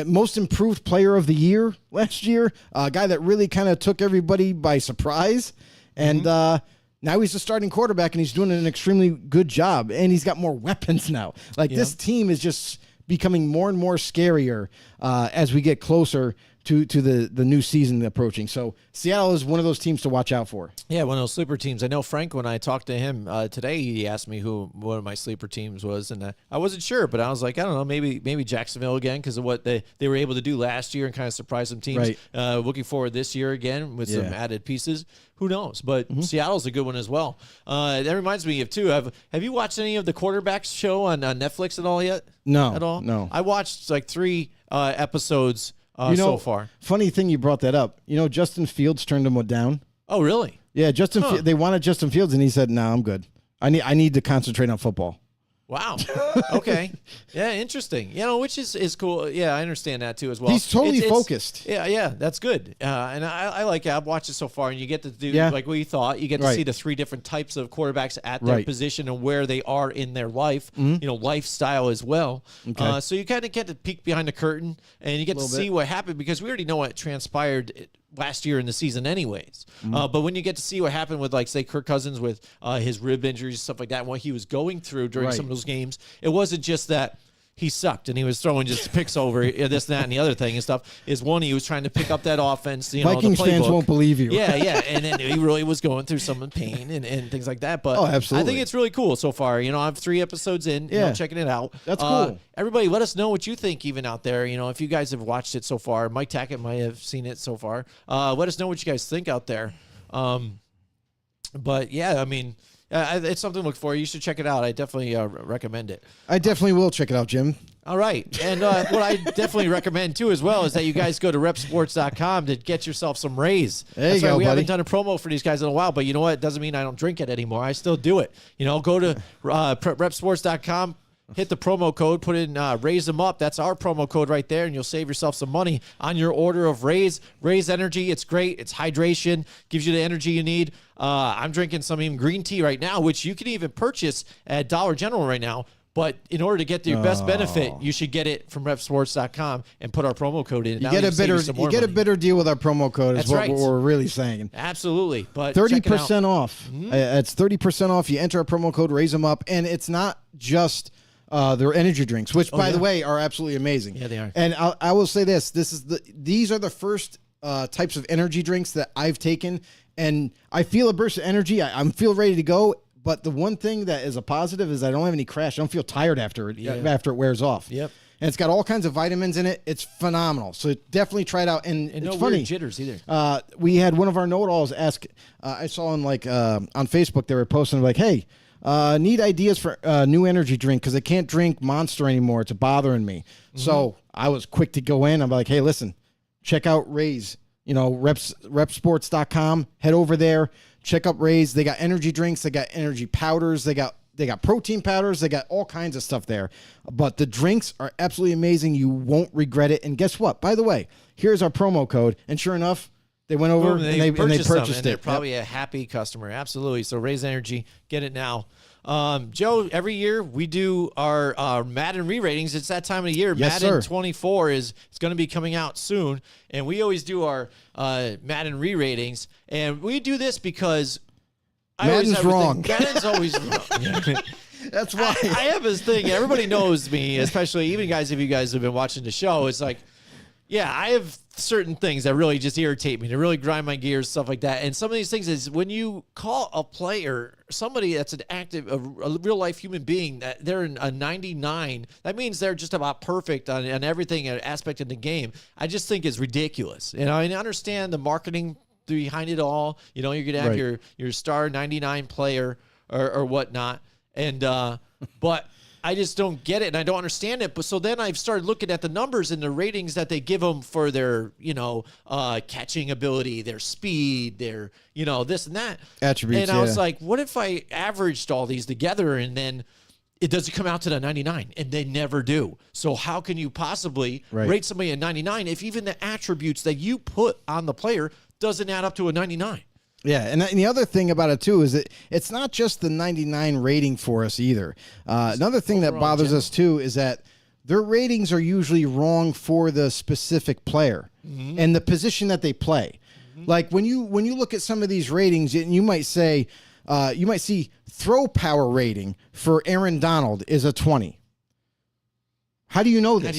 Most improved player of the year last year, a guy that really kind of took everybody by surprise, and. Now he's the starting quarterback, and he's doing an extremely good job, and he's got more weapons now. This team is just becoming more and more scarier as we get closer to the new season approaching. So Seattle is one of those teams to watch out for. Yeah, one of those sleeper teams. I know Frank, when I talked to him today, he asked me who one of my sleeper teams was, and I wasn't sure, but I was like, I don't know, maybe Jacksonville again because of what they were able to do last year and kind of surprise some teams. Right. Looking forward this year again with some added pieces. Who knows? But Seattle's a good one as well. That reminds me of, too, have you watched any of the Quarterbacks show on Netflix at all yet? No. At all? No. I watched like 3 episodes so far. Funny thing you brought that up. Justin Fields turned him down. Oh, really? Yeah, they wanted Justin Fields, and he said, "No, I'm good. I need to concentrate on football." Wow. Okay. Yeah, interesting. Which is cool. Yeah, I understand that too as well. He's totally focused. Yeah, that's good. And I like it. I've watched it so far, and you get to do like what you thought. You get to see the 3 different types of quarterbacks at their position and where they are in their life, lifestyle as well. Okay. So you kind of get to peek behind the curtain, and you get to see what happened because we already know what transpired last year in the season anyways. But when you get to see what happened with, like, say, Kirk Cousins with his rib injuries, stuff like that, and what he was going through during some of those games, it wasn't just that he sucked and he was throwing just picks over this, that, and the other thing and stuff. Is one, he was trying to pick up that offense, Vikings the fans won't believe you. Yeah, and then he really was going through some pain and things like that. But absolutely. I think it's really cool so far. I have 3 episodes in, checking it out. That's cool. Everybody, let us know what you think even out there. If you guys have watched it so far. Mike Tackett might have seen it so far. Let us know what you guys think out there. But yeah, I mean, it's something to look for. You should check it out. I definitely recommend it. I definitely will check it out, Jim. All right. And what I definitely recommend, too, as well, is that you guys go to repsports.com to get yourself some Rays. There you go, We buddy. haven't done a promo for these guys in a while, but you know what? It doesn't mean I don't drink it anymore. I still do it. You know, go to repsports.com. Hit the promo code, put in Raise Them Up. That's our promo code right there, and you'll save yourself some money on your order of Raise. Raise Energy, it's great. It's hydration, gives you the energy you need. I'm drinking some even green tea right now, which you can even purchase at Dollar General right now. But in order to get the best benefit, you should get it from repsports.com and put our promo code in. You get a better deal with our promo code. Is what we're really saying. Absolutely, but 30% off. It's 30% off. You enter our promo code, Raise Them Up, and it's not just their energy drinks, which by the way are absolutely amazing. Yeah, they are. And I will say this: these are the first types of energy drinks that I've taken, and I feel a burst of energy. I'm feel ready to go. But the one thing that is a positive is I don't have any crash. I don't feel tired after it wears off. Yep. And it's got all kinds of vitamins in it. It's phenomenal. So definitely try it out. And it's no funny. weird jitters either. We had one of our know-it-alls ask. I saw on on Facebook they were posting like, "Hey, need ideas for new energy drink because I can't drink Monster anymore. It's bothering me." So I was quick to go in. I'm like, "Hey, listen, check out Rays. You know, repsports.com. Head over there. Check out Rays. They got energy drinks. They got energy powders. They got protein powders. They got all kinds of stuff there. But the drinks are absolutely amazing. You won't regret it. And guess what? By the way, here's our promo code. And sure enough, they went over and they purchased it. They're probably a happy customer. Absolutely. So Raise Energy. Get it now. Joe, every year we do our Madden re-ratings. It's that time of the year. Yes, Madden sir. 24 is going to be coming out soon, and we always do our Madden re-ratings. And we do this because Madden's wrong. Madden's always wrong. That's why. I have this thing. Everybody knows me, especially even guys, if you guys have been watching the show. It's like, yeah, I have certain things that really just irritate me, to really grind my gears, stuff like that. And some of these things is when you call a player, somebody that's an active, a real life human being, that they're a 99, that means they're just about perfect on everything aspect of the game. I just think is ridiculous. You know, I understand the marketing behind it all. You know, you're going to have your star 99 player or whatnot. And, but I just don't get it, and I don't understand it. But so then I've started looking at the numbers and the ratings that they give them for their, catching ability, their speed, their, this and that. Attributes, and I was like, what if I averaged all these together and then it doesn't come out to the 99? And they never do. So how can you possibly rate somebody a 99 if even the attributes that you put on the player doesn't add up to a 99? Yeah, and the other thing about it, too, is that it's not just the 99 rating for us either. Another thing that bothers us, too, is that their ratings are usually wrong for the specific player and the position that they play. Like, when you look at some of these ratings, you might say, you might see throw power rating for Aaron Donald is a 20. How do you know this?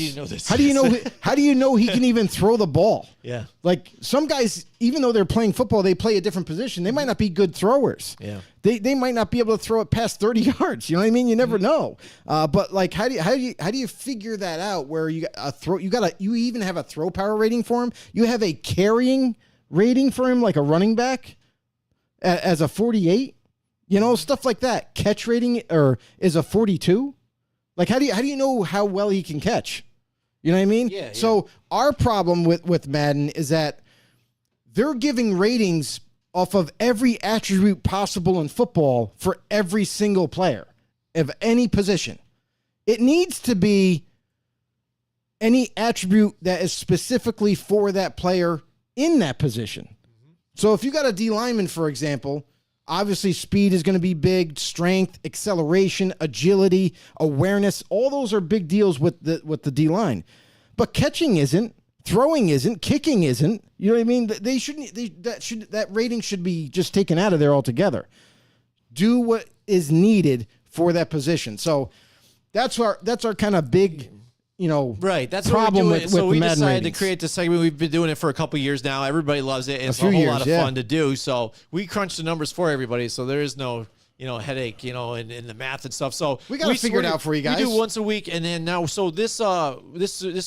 How do you know this? How do you know he can even throw the ball? Yeah. Like some guys, even though they're playing football, they play a different position. They might not be good throwers. Yeah. They might not be able to throw it past 30 yards. You know what I mean? You never know. But like, how do you figure that out? Where you got a throw? You even have a throw power rating for him. You have a carrying rating for him, like a running back, as a 48. You know, stuff like that. Catch rating is a 42. Like, how do you know how well he can catch? You know what I mean? Yeah. So our problem with Madden is that they're giving ratings off of every attribute possible in football for every single player of any position. It needs to be any attribute that is specifically for that player in that position. So if you got a D lineman, for example, obviously, speed is going to be big, strength, acceleration, agility, awareness. All those are big deals with the D-line. But catching isn't, throwing isn't, kicking isn't. You know what I mean? They shouldn't. That rating should be just taken out of there altogether. Do what is needed for that position. So that's our kind of big, right. That's problem what we're doing. with So we Madden decided ratings. to create this segment. We've been doing it for a couple years now. Everybody loves it. It's a few whole years, lot of fun to do. So we crunch the numbers for everybody. So there is no headache, in the math and stuff. So we got to figure it out for you guys. We do once a week, and then now, so this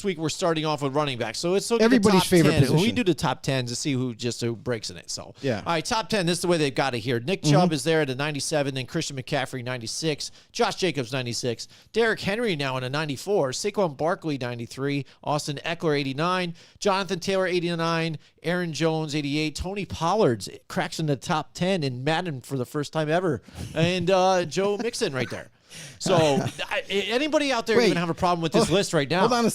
week we're starting off with running back. So it's everybody's the top favorite 10. position. We do the top 10 to see who breaks in it. So yeah. All right, top 10. This is the way they've got it here. Nick Chubb is there at a 97, then Christian McCaffrey 96, Josh Jacobs 96, Derrick Henry now in a 94, Saquon Barkley 93, Austin Eckler 89, Jonathan Taylor 89, Aaron Jones 88, Tony Pollard cracks in the top 10 in Madden for the first time ever, and Joe Mixon right there. So anybody out there even have a problem with this list right now? Hold on a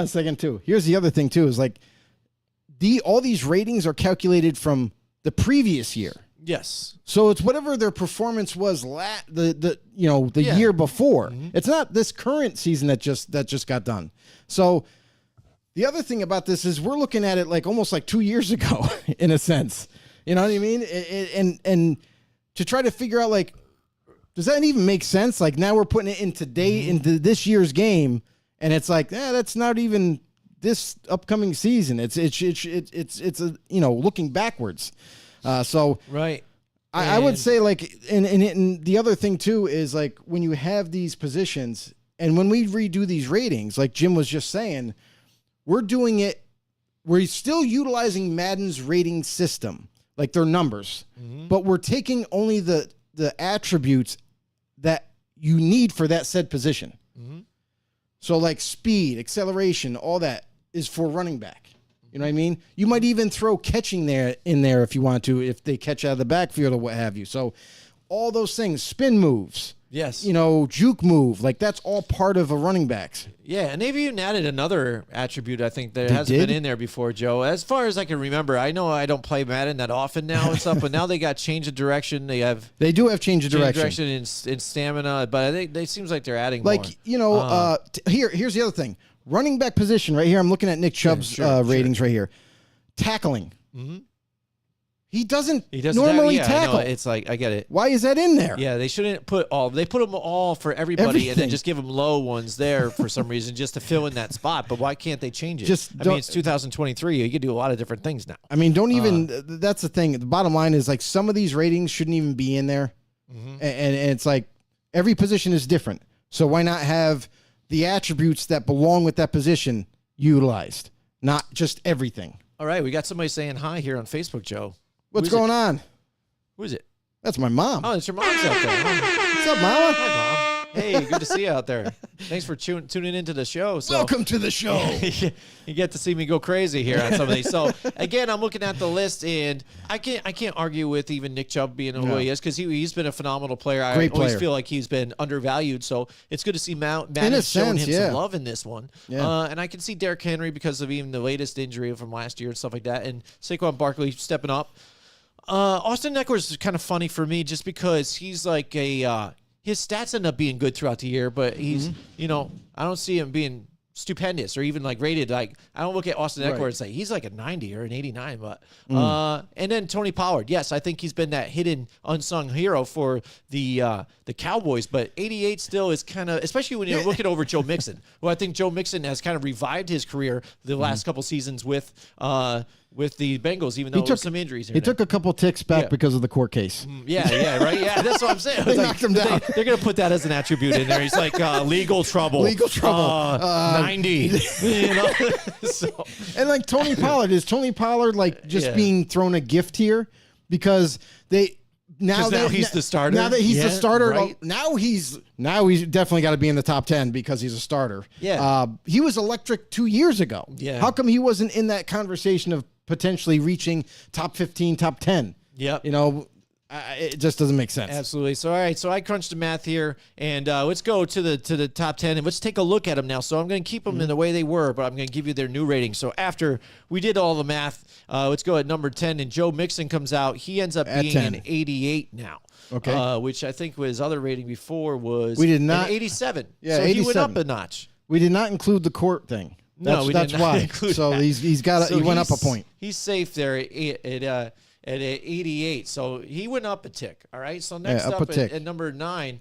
second too. Here's the other thing too, is like all these ratings are calculated from the previous year. Yes. So it's whatever their performance was the year before. It's not this current season that just got done. So the other thing about this is we're looking at it like almost like 2 years ago in a sense. You know what I mean? And to try to figure out, like, does that even make sense? Like, now we're putting it into this year's game, and it's like, that's not even this upcoming season. It's looking backwards. So right. I would say, like, and the other thing too is, like, when you have these positions and when we redo these ratings, like Jim was just saying, we're still utilizing Madden's rating system, like their numbers, but we're taking only the attributes that you need for that said position. So like speed, acceleration, all that is for running back. You know what I mean? You might even throw catching in there if you want to, if they catch out of the backfield or what have you. So all those things, spin moves. Yes. Juke move, like that's all part of a running back's. Yeah, and they've even added another attribute I think that hasn't been in there before, Joe. As far as I can remember, I know I don't play Madden that often now and stuff, but now they got change of direction. They do have change of direction in stamina, but I think they seems like they're adding more. Here's the other thing. Running back position right here. I'm looking at Nick Chubb's ratings right here. Tackling. He doesn't normally tackle. It's like, I get it. Why is that in there? Yeah, they shouldn't put all. They put them all for everybody and then just give them low ones there for some reason just to fill in that spot. But why can't they change it? It's 2023. You can do a lot of different things now. I mean, don't even. That's the thing. The bottom line is, like, some of these ratings shouldn't even be in there, and it's like every position is different. So why not have the attributes that belong with that position utilized, not just everything? All right, we got somebody saying hi here on Facebook, Joe. What's going on? Who is it? That's my mom. Oh, it's your mom's out there. What's up, Mama? Hi, Mom. Hey, good to see you out there. Thanks for tuning into the show. So, welcome to the show. You get to see me go crazy here on some of these. So again, I'm looking at the list, and I can't argue with even Nick Chubb being who he is, because he's been a phenomenal player. I always feel like he's been undervalued. So it's good to see Madden showing him some love in this one. Yeah. And I can see Derrick Henry because of even the latest injury from last year and stuff like that, and Saquon Barkley stepping up. Austin Eckler is kind of funny for me just because he's like his stats end up being good throughout the year, but he's, I don't see him being stupendous or even like rated. Like, I don't look at Austin Eckler and say he's like a 90 or an 89, but, and then Tony Pollard. Yes, I think he's been that hidden unsung hero for the Cowboys, but 88 still is kind of, especially when you're looking over Joe Mixon, who I think Joe Mixon has kind of revived his career the last couple seasons with the Bengals, even though there were some injuries. He took a couple ticks back because of the court case. Yeah, right. Yeah, that's what I'm saying. They knocked him down. They're going to put that as an attribute in there. He's like legal trouble. 90. So. And like Tony Pollard, is Tony Pollard like just being thrown a gift here because now he's the starter. Now that he's the starter, right? now he's definitely got to be in the top 10 because he's a starter. Yeah. He was electric 2 years ago. Yeah. How come he wasn't in that conversation of potentially reaching top 15, top 10? Yep. It just doesn't make sense. Absolutely. So, all right. So I crunched the math here, and let's go to the top 10, and let's take a look at them now. So I'm going to keep them in the way they were, but I'm going to give you their new rating. So after we did all the math, let's go at number 10, and Joe Mixon comes out. He ends up being an 88 now. Okay. Which I think his other rating before was an 87. Yeah, so 87. he went up a notch. We did not include the court thing. That's why. So he went up a point. He's safe there at 88. So he went up a tick. All right. So next up at number 9,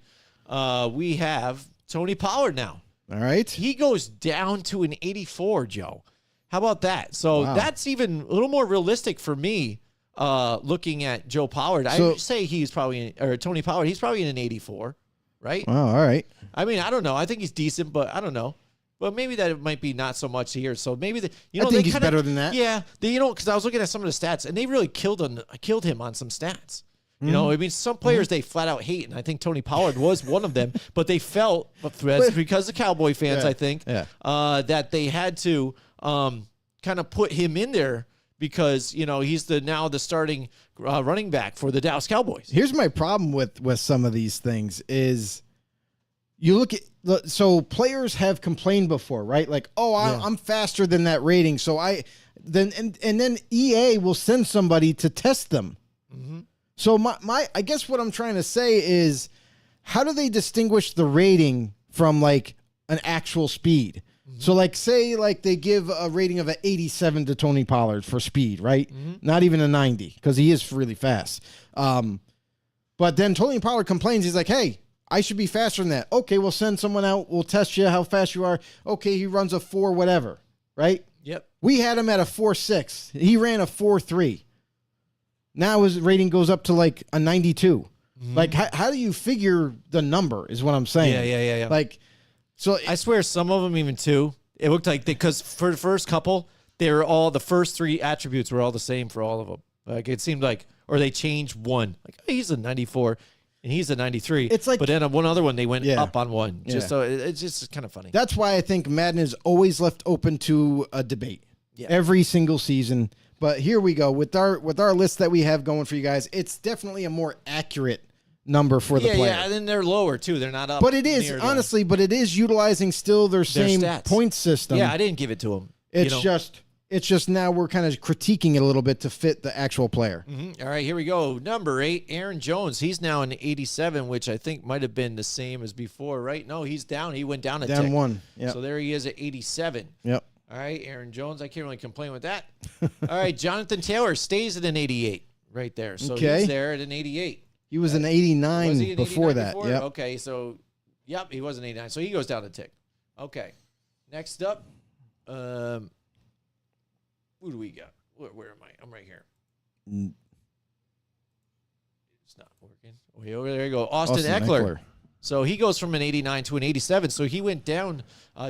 we have Tony Pollard now. All right. He goes down to an 84, Joe. How about that? So that's even a little more realistic for me looking at Joe Pollard, I would say he's probably or Tony Pollard. He's probably in an 84, right? Oh, all right. I mean, I don't know. I think he's decent, but I don't know. But maybe that might be not so much here. So maybe I think he's better than that. Yeah, because I was looking at some of the stats, and they really killed him on some stats. You know, I mean, some players they flat out hate, and I think Tony Pollard was one of them. But they felt, because of Cowboy fans, I think, that they had to kind of put him in there because he's now the starting running back for the Dallas Cowboys. Here's my problem with some of these things is you look at so players have complained before, right? Like, I'm faster than that rating, so then EA will send somebody to test them. Mm-hmm. So I guess what I'm trying to say is, how do they distinguish the rating from like an actual speed? Mm-hmm. So like say like they give a rating of an 87 to Tony Pollard for speed, right? Mm-hmm. Not even a 90 because he is really fast. But then Tony Pollard complains. He's like, hey, I should be faster than that. Okay, we'll send someone out. We'll test you how fast you are. Okay, he runs a 4 whatever, right? Yep. We had him at a 4.6. He ran a 4.3. Now his rating goes up to like a 92. Mm-hmm. Like, how do you figure the number is what I'm saying. Yeah. Like, so I swear some of them even too, it looked like because for the first couple, the first 3 attributes were all the same for all of them. Like it seemed like, or they changed one. Like, oh, he's a 94 and he's a 93. It's like, but then on one other one, they went up on one. Just so it's just kind of funny. That's why I think Madden is always left open to a debate every single season. But here we go with our list that we have going for you guys. It's definitely a more accurate number for the player. Yeah, and then they're lower too. They're not up. But it is honestly, but it is utilizing still their same stats. Point system. Yeah, I didn't give it to them. It's just now we're kind of critiquing it a little bit to fit the actual player. Mm-hmm. All right, here we go. Number 8, Aaron Jones. He's now an 87, which I think might have been the same as before, right? No, he's down. He went down a tick. 1. Yeah. So there he is at 87. Yep. All right, Aaron Jones. I can't really complain with that. All right, Jonathan Taylor stays at an 88 right there. So he's there at an 88. He was an 89 was he an before 89 that. Before? Yep. Okay, so, he was an 89. So he goes down a tick. Okay. Next up, who do we got? Where am I? I'm right here. It's not working. Way over there you go. Austin Eckler. So he goes from an 89 to an 87. So he went down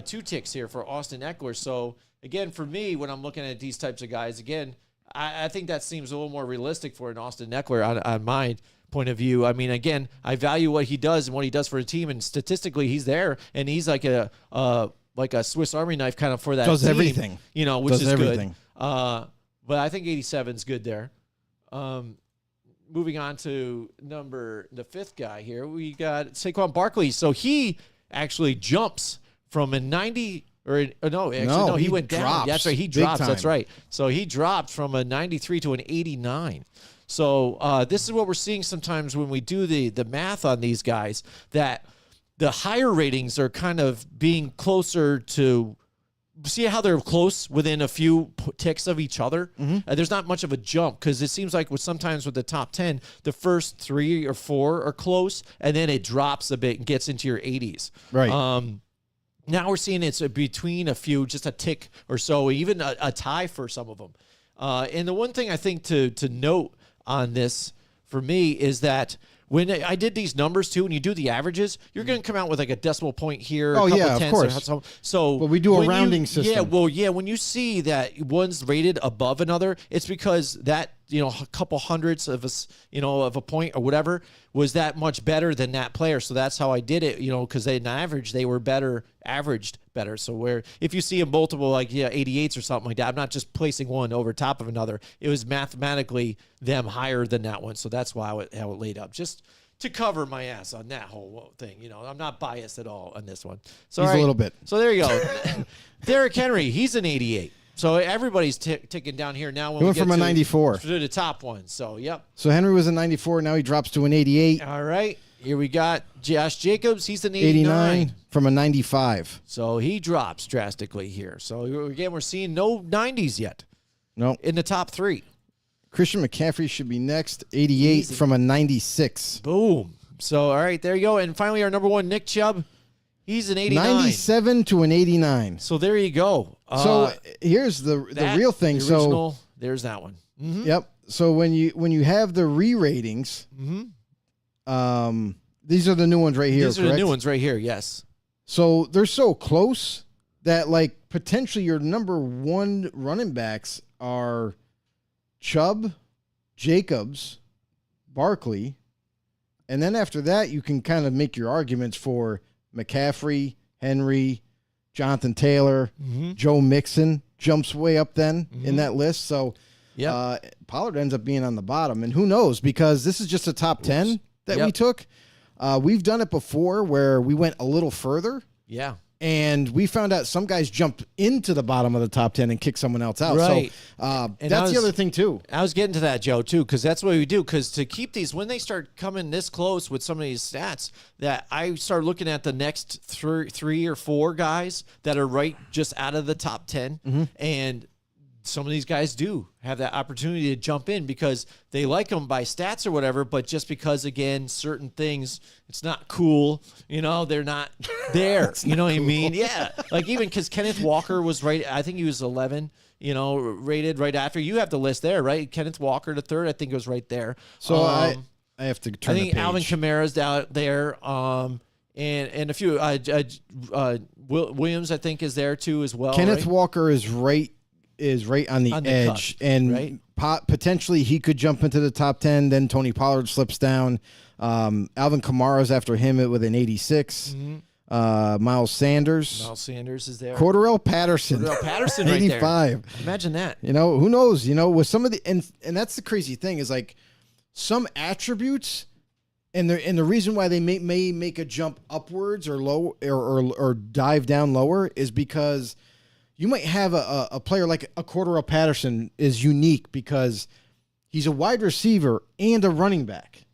2 ticks here for Austin Eckler. So, again, for me, when I'm looking at these types of guys, again, I think that seems a little more realistic for an Austin Eckler on my point of view. I mean, again, I value what he does and what he does for a team, and statistically he's there, and he's like a Swiss Army knife kind of for that does team, everything. Which is everything. Good. But I think 87 is good there. Moving on to the 5th guy here, we got Saquon Barkley. So he actually jumps from a 90 he went down. Drops. That's right. He drops. That's right. So he dropped from a 93 to an 89. So this is what we're seeing sometimes when we do the math on these guys, that the higher ratings are kind of being closer to. See how they're close within a few ticks of each other? Mm-hmm. There's not much of a jump because it seems like sometimes with the top 10, the first 3 or 4 are close, and then it drops a bit and gets into your 80s. Right. Now we're seeing it's between a few, just a tick or so, even a tie for some of them. And the one thing I think to note on this for me is that when I did these numbers too, and you do the averages, you're going to come out with like a decimal point here. Oh, a couple yeah, of course. But we do a rounding system. When you see that one's rated above another, it's because that, a couple hundredths of of a point or whatever was that much better than that player. So that's how I did it, because on average, they were averaged better. So if you see a multiple, 88s or something like that, I'm not just placing one over top of another. It was mathematically them higher than that one. So that's how it laid up. Just to cover my ass on that whole thing. I'm not biased at all on this one. So he's a little bit. So there you go. Derrick Henry, he's an 88. So everybody's ticking down here now. When he went from a 94 to the top one. So, yep. So Henry was a 94. Now he drops to an 88. All right. Here we got Josh Jacobs. He's an 89 from a 95. So he drops drastically here. So, again, we're seeing no 90s yet. Nope. In the top 3. Christian McCaffrey should be next. 88 Easy. From a 96. Boom. So, all right, there you go. And finally, our number 1, Nick Chubb. He's an 89. 97 to an 89. So there you go. So here's the real thing. The original, there's that one. Mm-hmm. Yep. So when you have the re-ratings, these are the new ones right here. These are the new ones right here. Yes. So they're so close that like potentially your number one running backs are Chubb, Jacobs, Barkley, and then after that you can kind of make your arguments for McCaffrey, Henry, Jonathan Taylor, Joe Mixon jumps way up then in that list. So Pollard ends up being on the bottom, and who knows, because this is just a top 10 that we took. We've done it before where we went a little further. Yeah. And we found out some guys jump into the bottom of the top 10 and kick someone else out. Right. So that's the other thing, too. I was getting to that, Joe, too, because that's what we do. Because to keep these, when they start coming this close with some of these stats, that I start looking at the next three or four guys that are right just out of the top 10. And some of these guys do have that opportunity to jump in because they like them by stats or whatever, but just because, again, certain things, it's not cool, they're not there. You know what I mean? Yeah. Like even because Kenneth Walker was right, I think he was 11, rated right after. You have the list there, right? Kenneth Walker, the third, I think it was right there. So I have to turn the page. I think Alvin Kamara's out there. And a few, Williams, I think, is there too as well. Kenneth Walker is right on the edge, cusp, and right? Potentially he could jump into the top 10. Then Tony Pollard slips down. Alvin Kamara's after him with an 86. Miles Sanders. Miles Sanders is there. Cordarrelle Patterson. Right 85. there. Imagine that. Who knows? With some of the and that's the crazy thing is like some attributes. And the reason why they may make a jump upwards or low or dive down lower is because you might have a player like a Cordarrelle Patterson is unique because he's a wide receiver and a running back.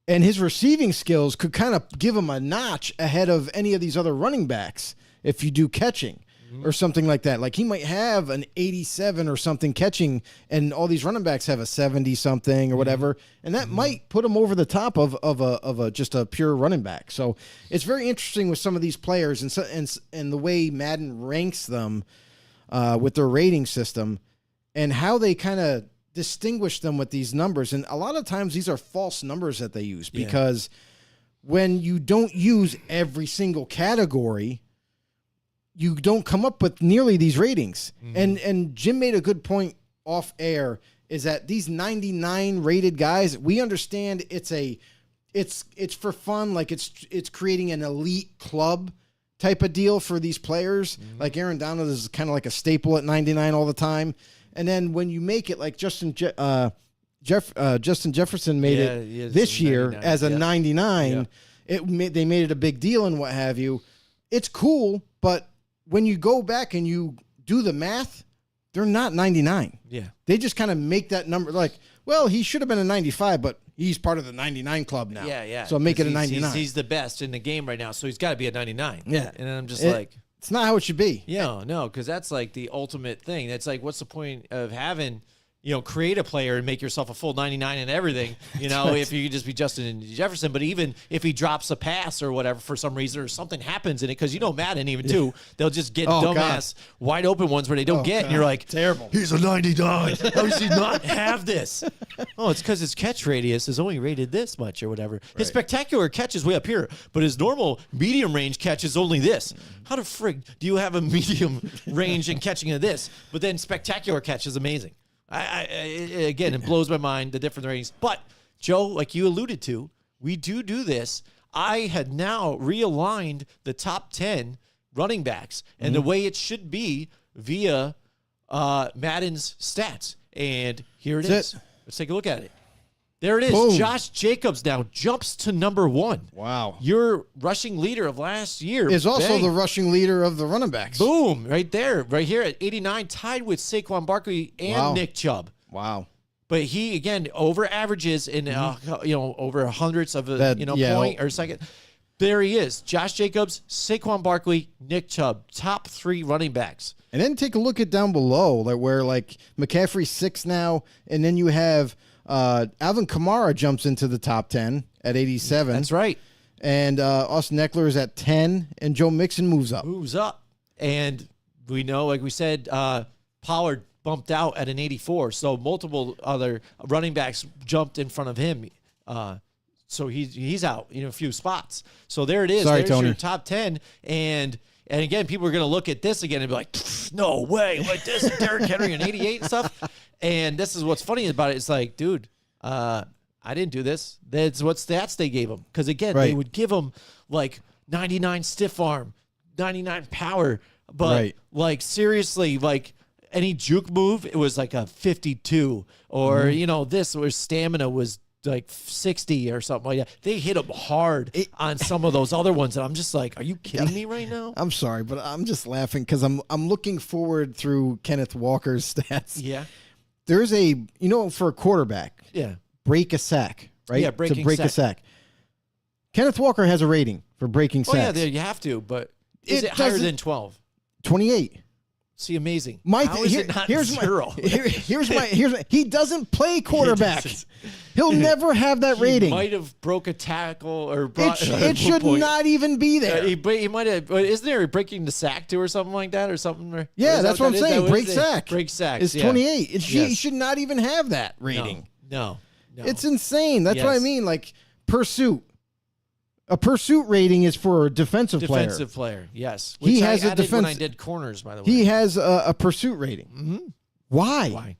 And his receiving skills could kind of give him a notch ahead of any of these other running backs if you do catching or something like that. Like he might have an 87 or something catching, and all these running backs have a 70 something or whatever, and that might put him over the top of a just a pure running back. So it's very interesting with some of these players and the way Madden ranks them with their rating system and how they kind of distinguish them with these numbers. And a lot of times these are false numbers that they use because when you don't use every single category, you don't come up with nearly these ratings. And Jim made a good point off air is that these 99 rated guys, we understand it's for fun. Like it's creating an elite club type of deal for these players. Like Aaron Donald is kind of like a staple at 99 all the time. And then when you make it like Justin Jefferson made it this year as a 99, they made it a big deal and what have you. It's cool, but when you go back and you do the math, they're not 99. Yeah. They just kind of make that number like, well, he should have been a 95, but he's part of the 99 club now. Yeah. So make it a 99. He's the best in the game right now, so he's got to be a 99. Yeah. And I'm just it's not how it should be. Yeah, no, because that's like the ultimate thing. That's like, what's the point of having, create a player and make yourself a full 99 and everything, if you could just be Justin Jefferson. But even if he drops a pass or whatever for some reason or something happens in it, because Madden even too, they'll just get dumbass wide open ones where they don't get, and you're like, terrible. He's a 99. How does he not have this? It's because his catch radius is only rated this much or whatever. Right. His spectacular catch is way up here, but his normal medium range catch is only this. How the frig do you have a medium range in catching of this? But then spectacular catch is amazing. Again, it blows my mind, the different ratings. But, Joe, like you alluded to, we do this. I had now realigned the top 10 running backs and the way it should be via Madden's stats. And here it is. Let's take a look at it. There it is. Boom. Josh Jacobs now jumps to number 1. Wow. Your rushing leader of last year. Is also the rushing leader of the running backs. Boom. Right there. Right here at 89, tied with Saquon Barkley and Nick Chubb. Wow. But he, again, over averages in, over hundreds of a point or second. There he is. Josh Jacobs, Saquon Barkley, Nick Chubb. Top 3 running backs. And then take a look at down below, where McCaffrey's 6 now, and then you have Alvin Kamara jumps into the top 10 at 87. That's right. And Austin Eckler is at 10, and Joe Mixon moves up. And we know, like we said, Pollard bumped out at an 84. So multiple other running backs jumped in front of him. So he's out, a few spots. So there it is. Sorry, There's Tony. your top 10. And again, people are going to look at this again and be like, no way, like this is Derrick Henry and 88 and stuff. And this is what's funny about it. It's like, dude, I didn't do this. That's what stats they gave him. Because again, they would give him like 99 stiff arm, 99 power. But like seriously, like any juke move, it was like a 52. Or, this where stamina was like 60 or something like that. They hit him hard on some of those other ones, and I'm just like, are you kidding me right now? I'm sorry, but I'm just laughing because I'm looking forward through Kenneth Walker's stats. Yeah. There's for a quarterback, break a sack, right? Yeah, breaking to break a sack. Kenneth Walker has a rating for breaking sacks. Yeah, you have to, but is it higher than 12? 28. See, amazing. Here's zero? He doesn't play quarterback. He'll never have that rating. He might have broke a tackle or it should not even be there. He might have. Isn't there breaking the sack too or something like that or something? Yeah, that's what I'm saying. Break sack. Break sack. It's 28. He should not even have that rating. No. It's insane. That's what I mean. Like pursuit. A pursuit rating is for a defensive player. Defensive player, yes. Which he has a defense when I did corners, by the way. He has a pursuit rating. Mm-hmm. Why?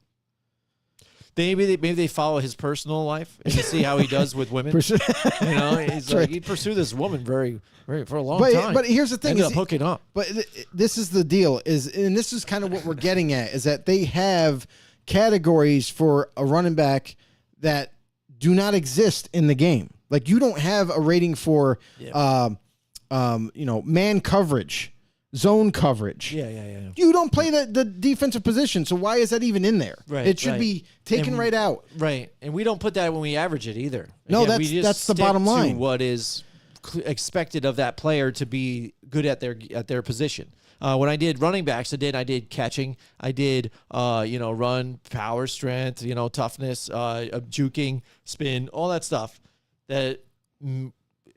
Maybe they follow his personal life and to see how he does with women. He's like he pursued this woman very for a long time. But here's the thing: ended up hooking up. But this is the deal: and this is kind of what we're getting at is that they have categories for a running back that do not exist in the game. Like you don't have a rating for, man coverage, zone coverage. Yeah. You don't play the defensive position, so why is that even in there? Right. It should be taken right out. Right, and we don't put that when we average it either. No, Again, that's the bottom line. To what is expected of that player to be good at their position. When I did running backs, I did catching, I did run, power, strength, toughness, juking, spin, all that stuff that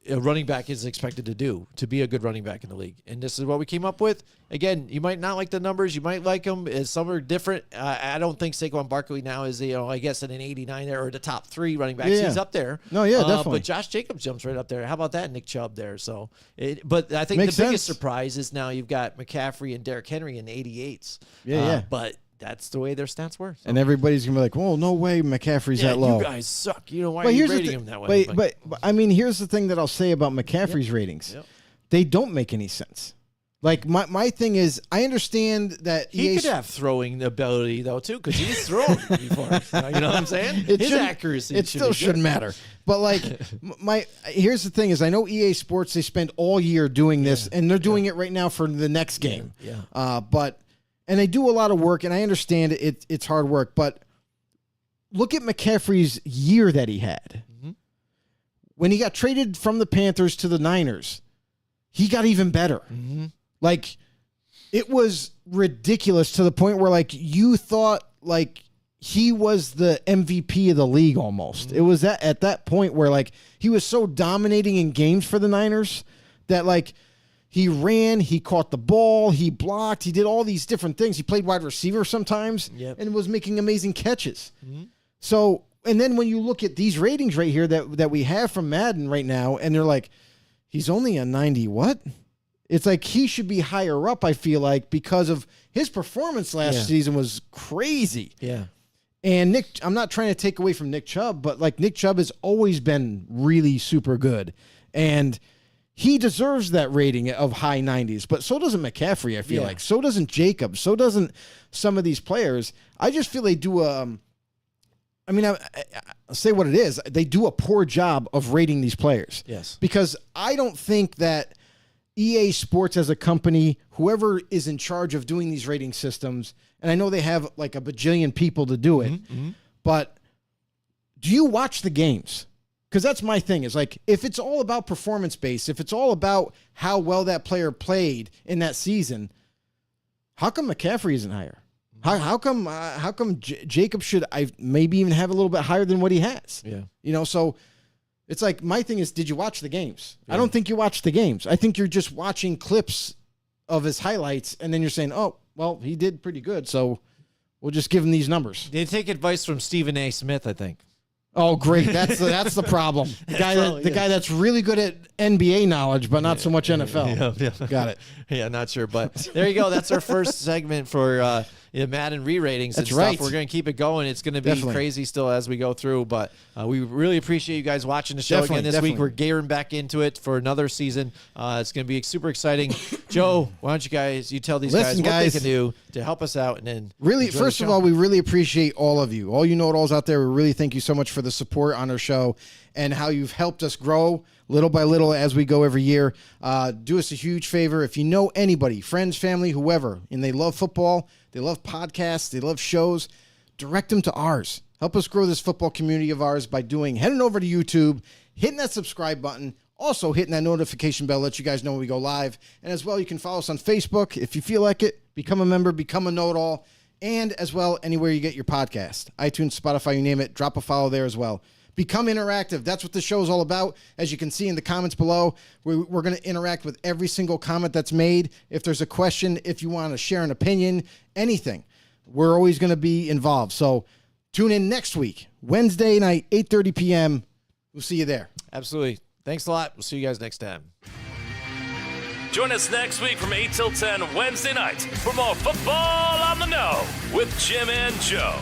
a running back is expected to do to be a good running back in the league. And this is what we came up with. Again, you might not like the numbers. You might like them. Some are different. I don't think Saquon Barkley now is, I guess at an 89 there or the top 3 running backs. Yeah. He's up there. No, yeah, definitely. But Josh Jacobs jumps right up there. How about that? Nick Chubb there. So, but I think Makes the biggest sense. surprise is now you've got McCaffrey and Derrick Henry in the 88s. Yeah. But that's the way their stats were. So. And everybody's gonna be like, "Well, no way, McCaffrey's that low." You guys suck. Why are you rating him that way? But I mean, here's the thing that I'll say about McCaffrey's ratings: they don't make any sense. Like my thing is, I understand that he could have throwing ability though too, because he's thrown before. You know what I'm saying? His accuracy. It still shouldn't matter. But like here's the thing: is I know EA Sports they spend all year doing this, and they're doing it right now for the next game. And they do a lot of work, and I understand it's hard work, but look at McCaffrey's year that he had. Mm-hmm. When he got traded from the Panthers to the Niners, he got even better. Mm-hmm. Like, it was ridiculous to the point where, like, you thought, like, he was the MVP of the league almost. Mm-hmm. It was at that point where, like, he was so dominating in games for the Niners that, like, he ran, he caught the ball, he blocked, he did all these different things. He played wide receiver sometimes and was making amazing catches. Mm-hmm. So, and then when you look at these ratings right here that we have from Madden right now, and they're like, he's only a 90 what? It's like he should be higher up, I feel like, because of his performance last season was crazy. Yeah. And I'm not trying to take away from Nick Chubb, but like Nick Chubb has always been really super good. And he deserves that rating of high 90s, but so doesn't McCaffrey, I feel like. So doesn't Jacobs. So doesn't some of these players. I just feel they do I'll say what it is. They do a poor job of rating these players. Yes. Because I don't think that EA Sports as a company, whoever is in charge of doing these rating systems, and I know they have like a bajillion people to do it, but do you watch the games? Because that's my thing is like, if it's all about performance based, if it's all about how well that player played in that season, how come McCaffrey isn't higher? How come Jacob should maybe even have a little bit higher than what he has? Yeah. So it's like, my thing is, did you watch the games? Yeah. I don't think you watched the games. I think you're just watching clips of his highlights, and then you're saying, oh, well, he did pretty good, so we'll just give them these numbers. They take advice from Stephen A. Smith, I think. Oh, great. That's the problem. The guy that's really good at NBA knowledge, but not so much NFL. Yeah. Got it. Yeah, not sure. But there you go. That's our first segment for Madden re-ratings and That's right. stuff. We're going to keep it going. It's going to be Definitely. crazy still as we go through. But we really appreciate you guys watching the show again this week. We're gearing back into it for another season. It's going to be super exciting. Joe, why don't you tell these guys what they can do to help us out? And then really, first of all, we really appreciate all of you. All you know-it-alls out there, we really thank you so much for the support on our show and how you've helped us grow little by little as we go every year. Do us a huge favor. If you know anybody, friends, family, whoever, and they love football, they love podcasts, they love shows, direct them to ours. Help us grow this football community of ours by heading over to YouTube, hitting that subscribe button, also hitting that notification bell, let you guys know when we go live. And as well, you can follow us on Facebook. If you feel like it, become a member, become a know-it-all, and as well, anywhere you get your podcast, iTunes, Spotify, you name it, drop a follow there as well. Become interactive. That's what the show is all about. As you can see in the comments below, we're going to interact with every single comment that's made. If there's a question, if you want to share an opinion, anything, we're always going to be involved. So tune in next week, Wednesday night, 8:30 p.m. We'll see you there. Absolutely. Thanks a lot. We'll see you guys next time. Join us next week from 8 till 10 Wednesday night for more Football on the Know with Jim and Joe.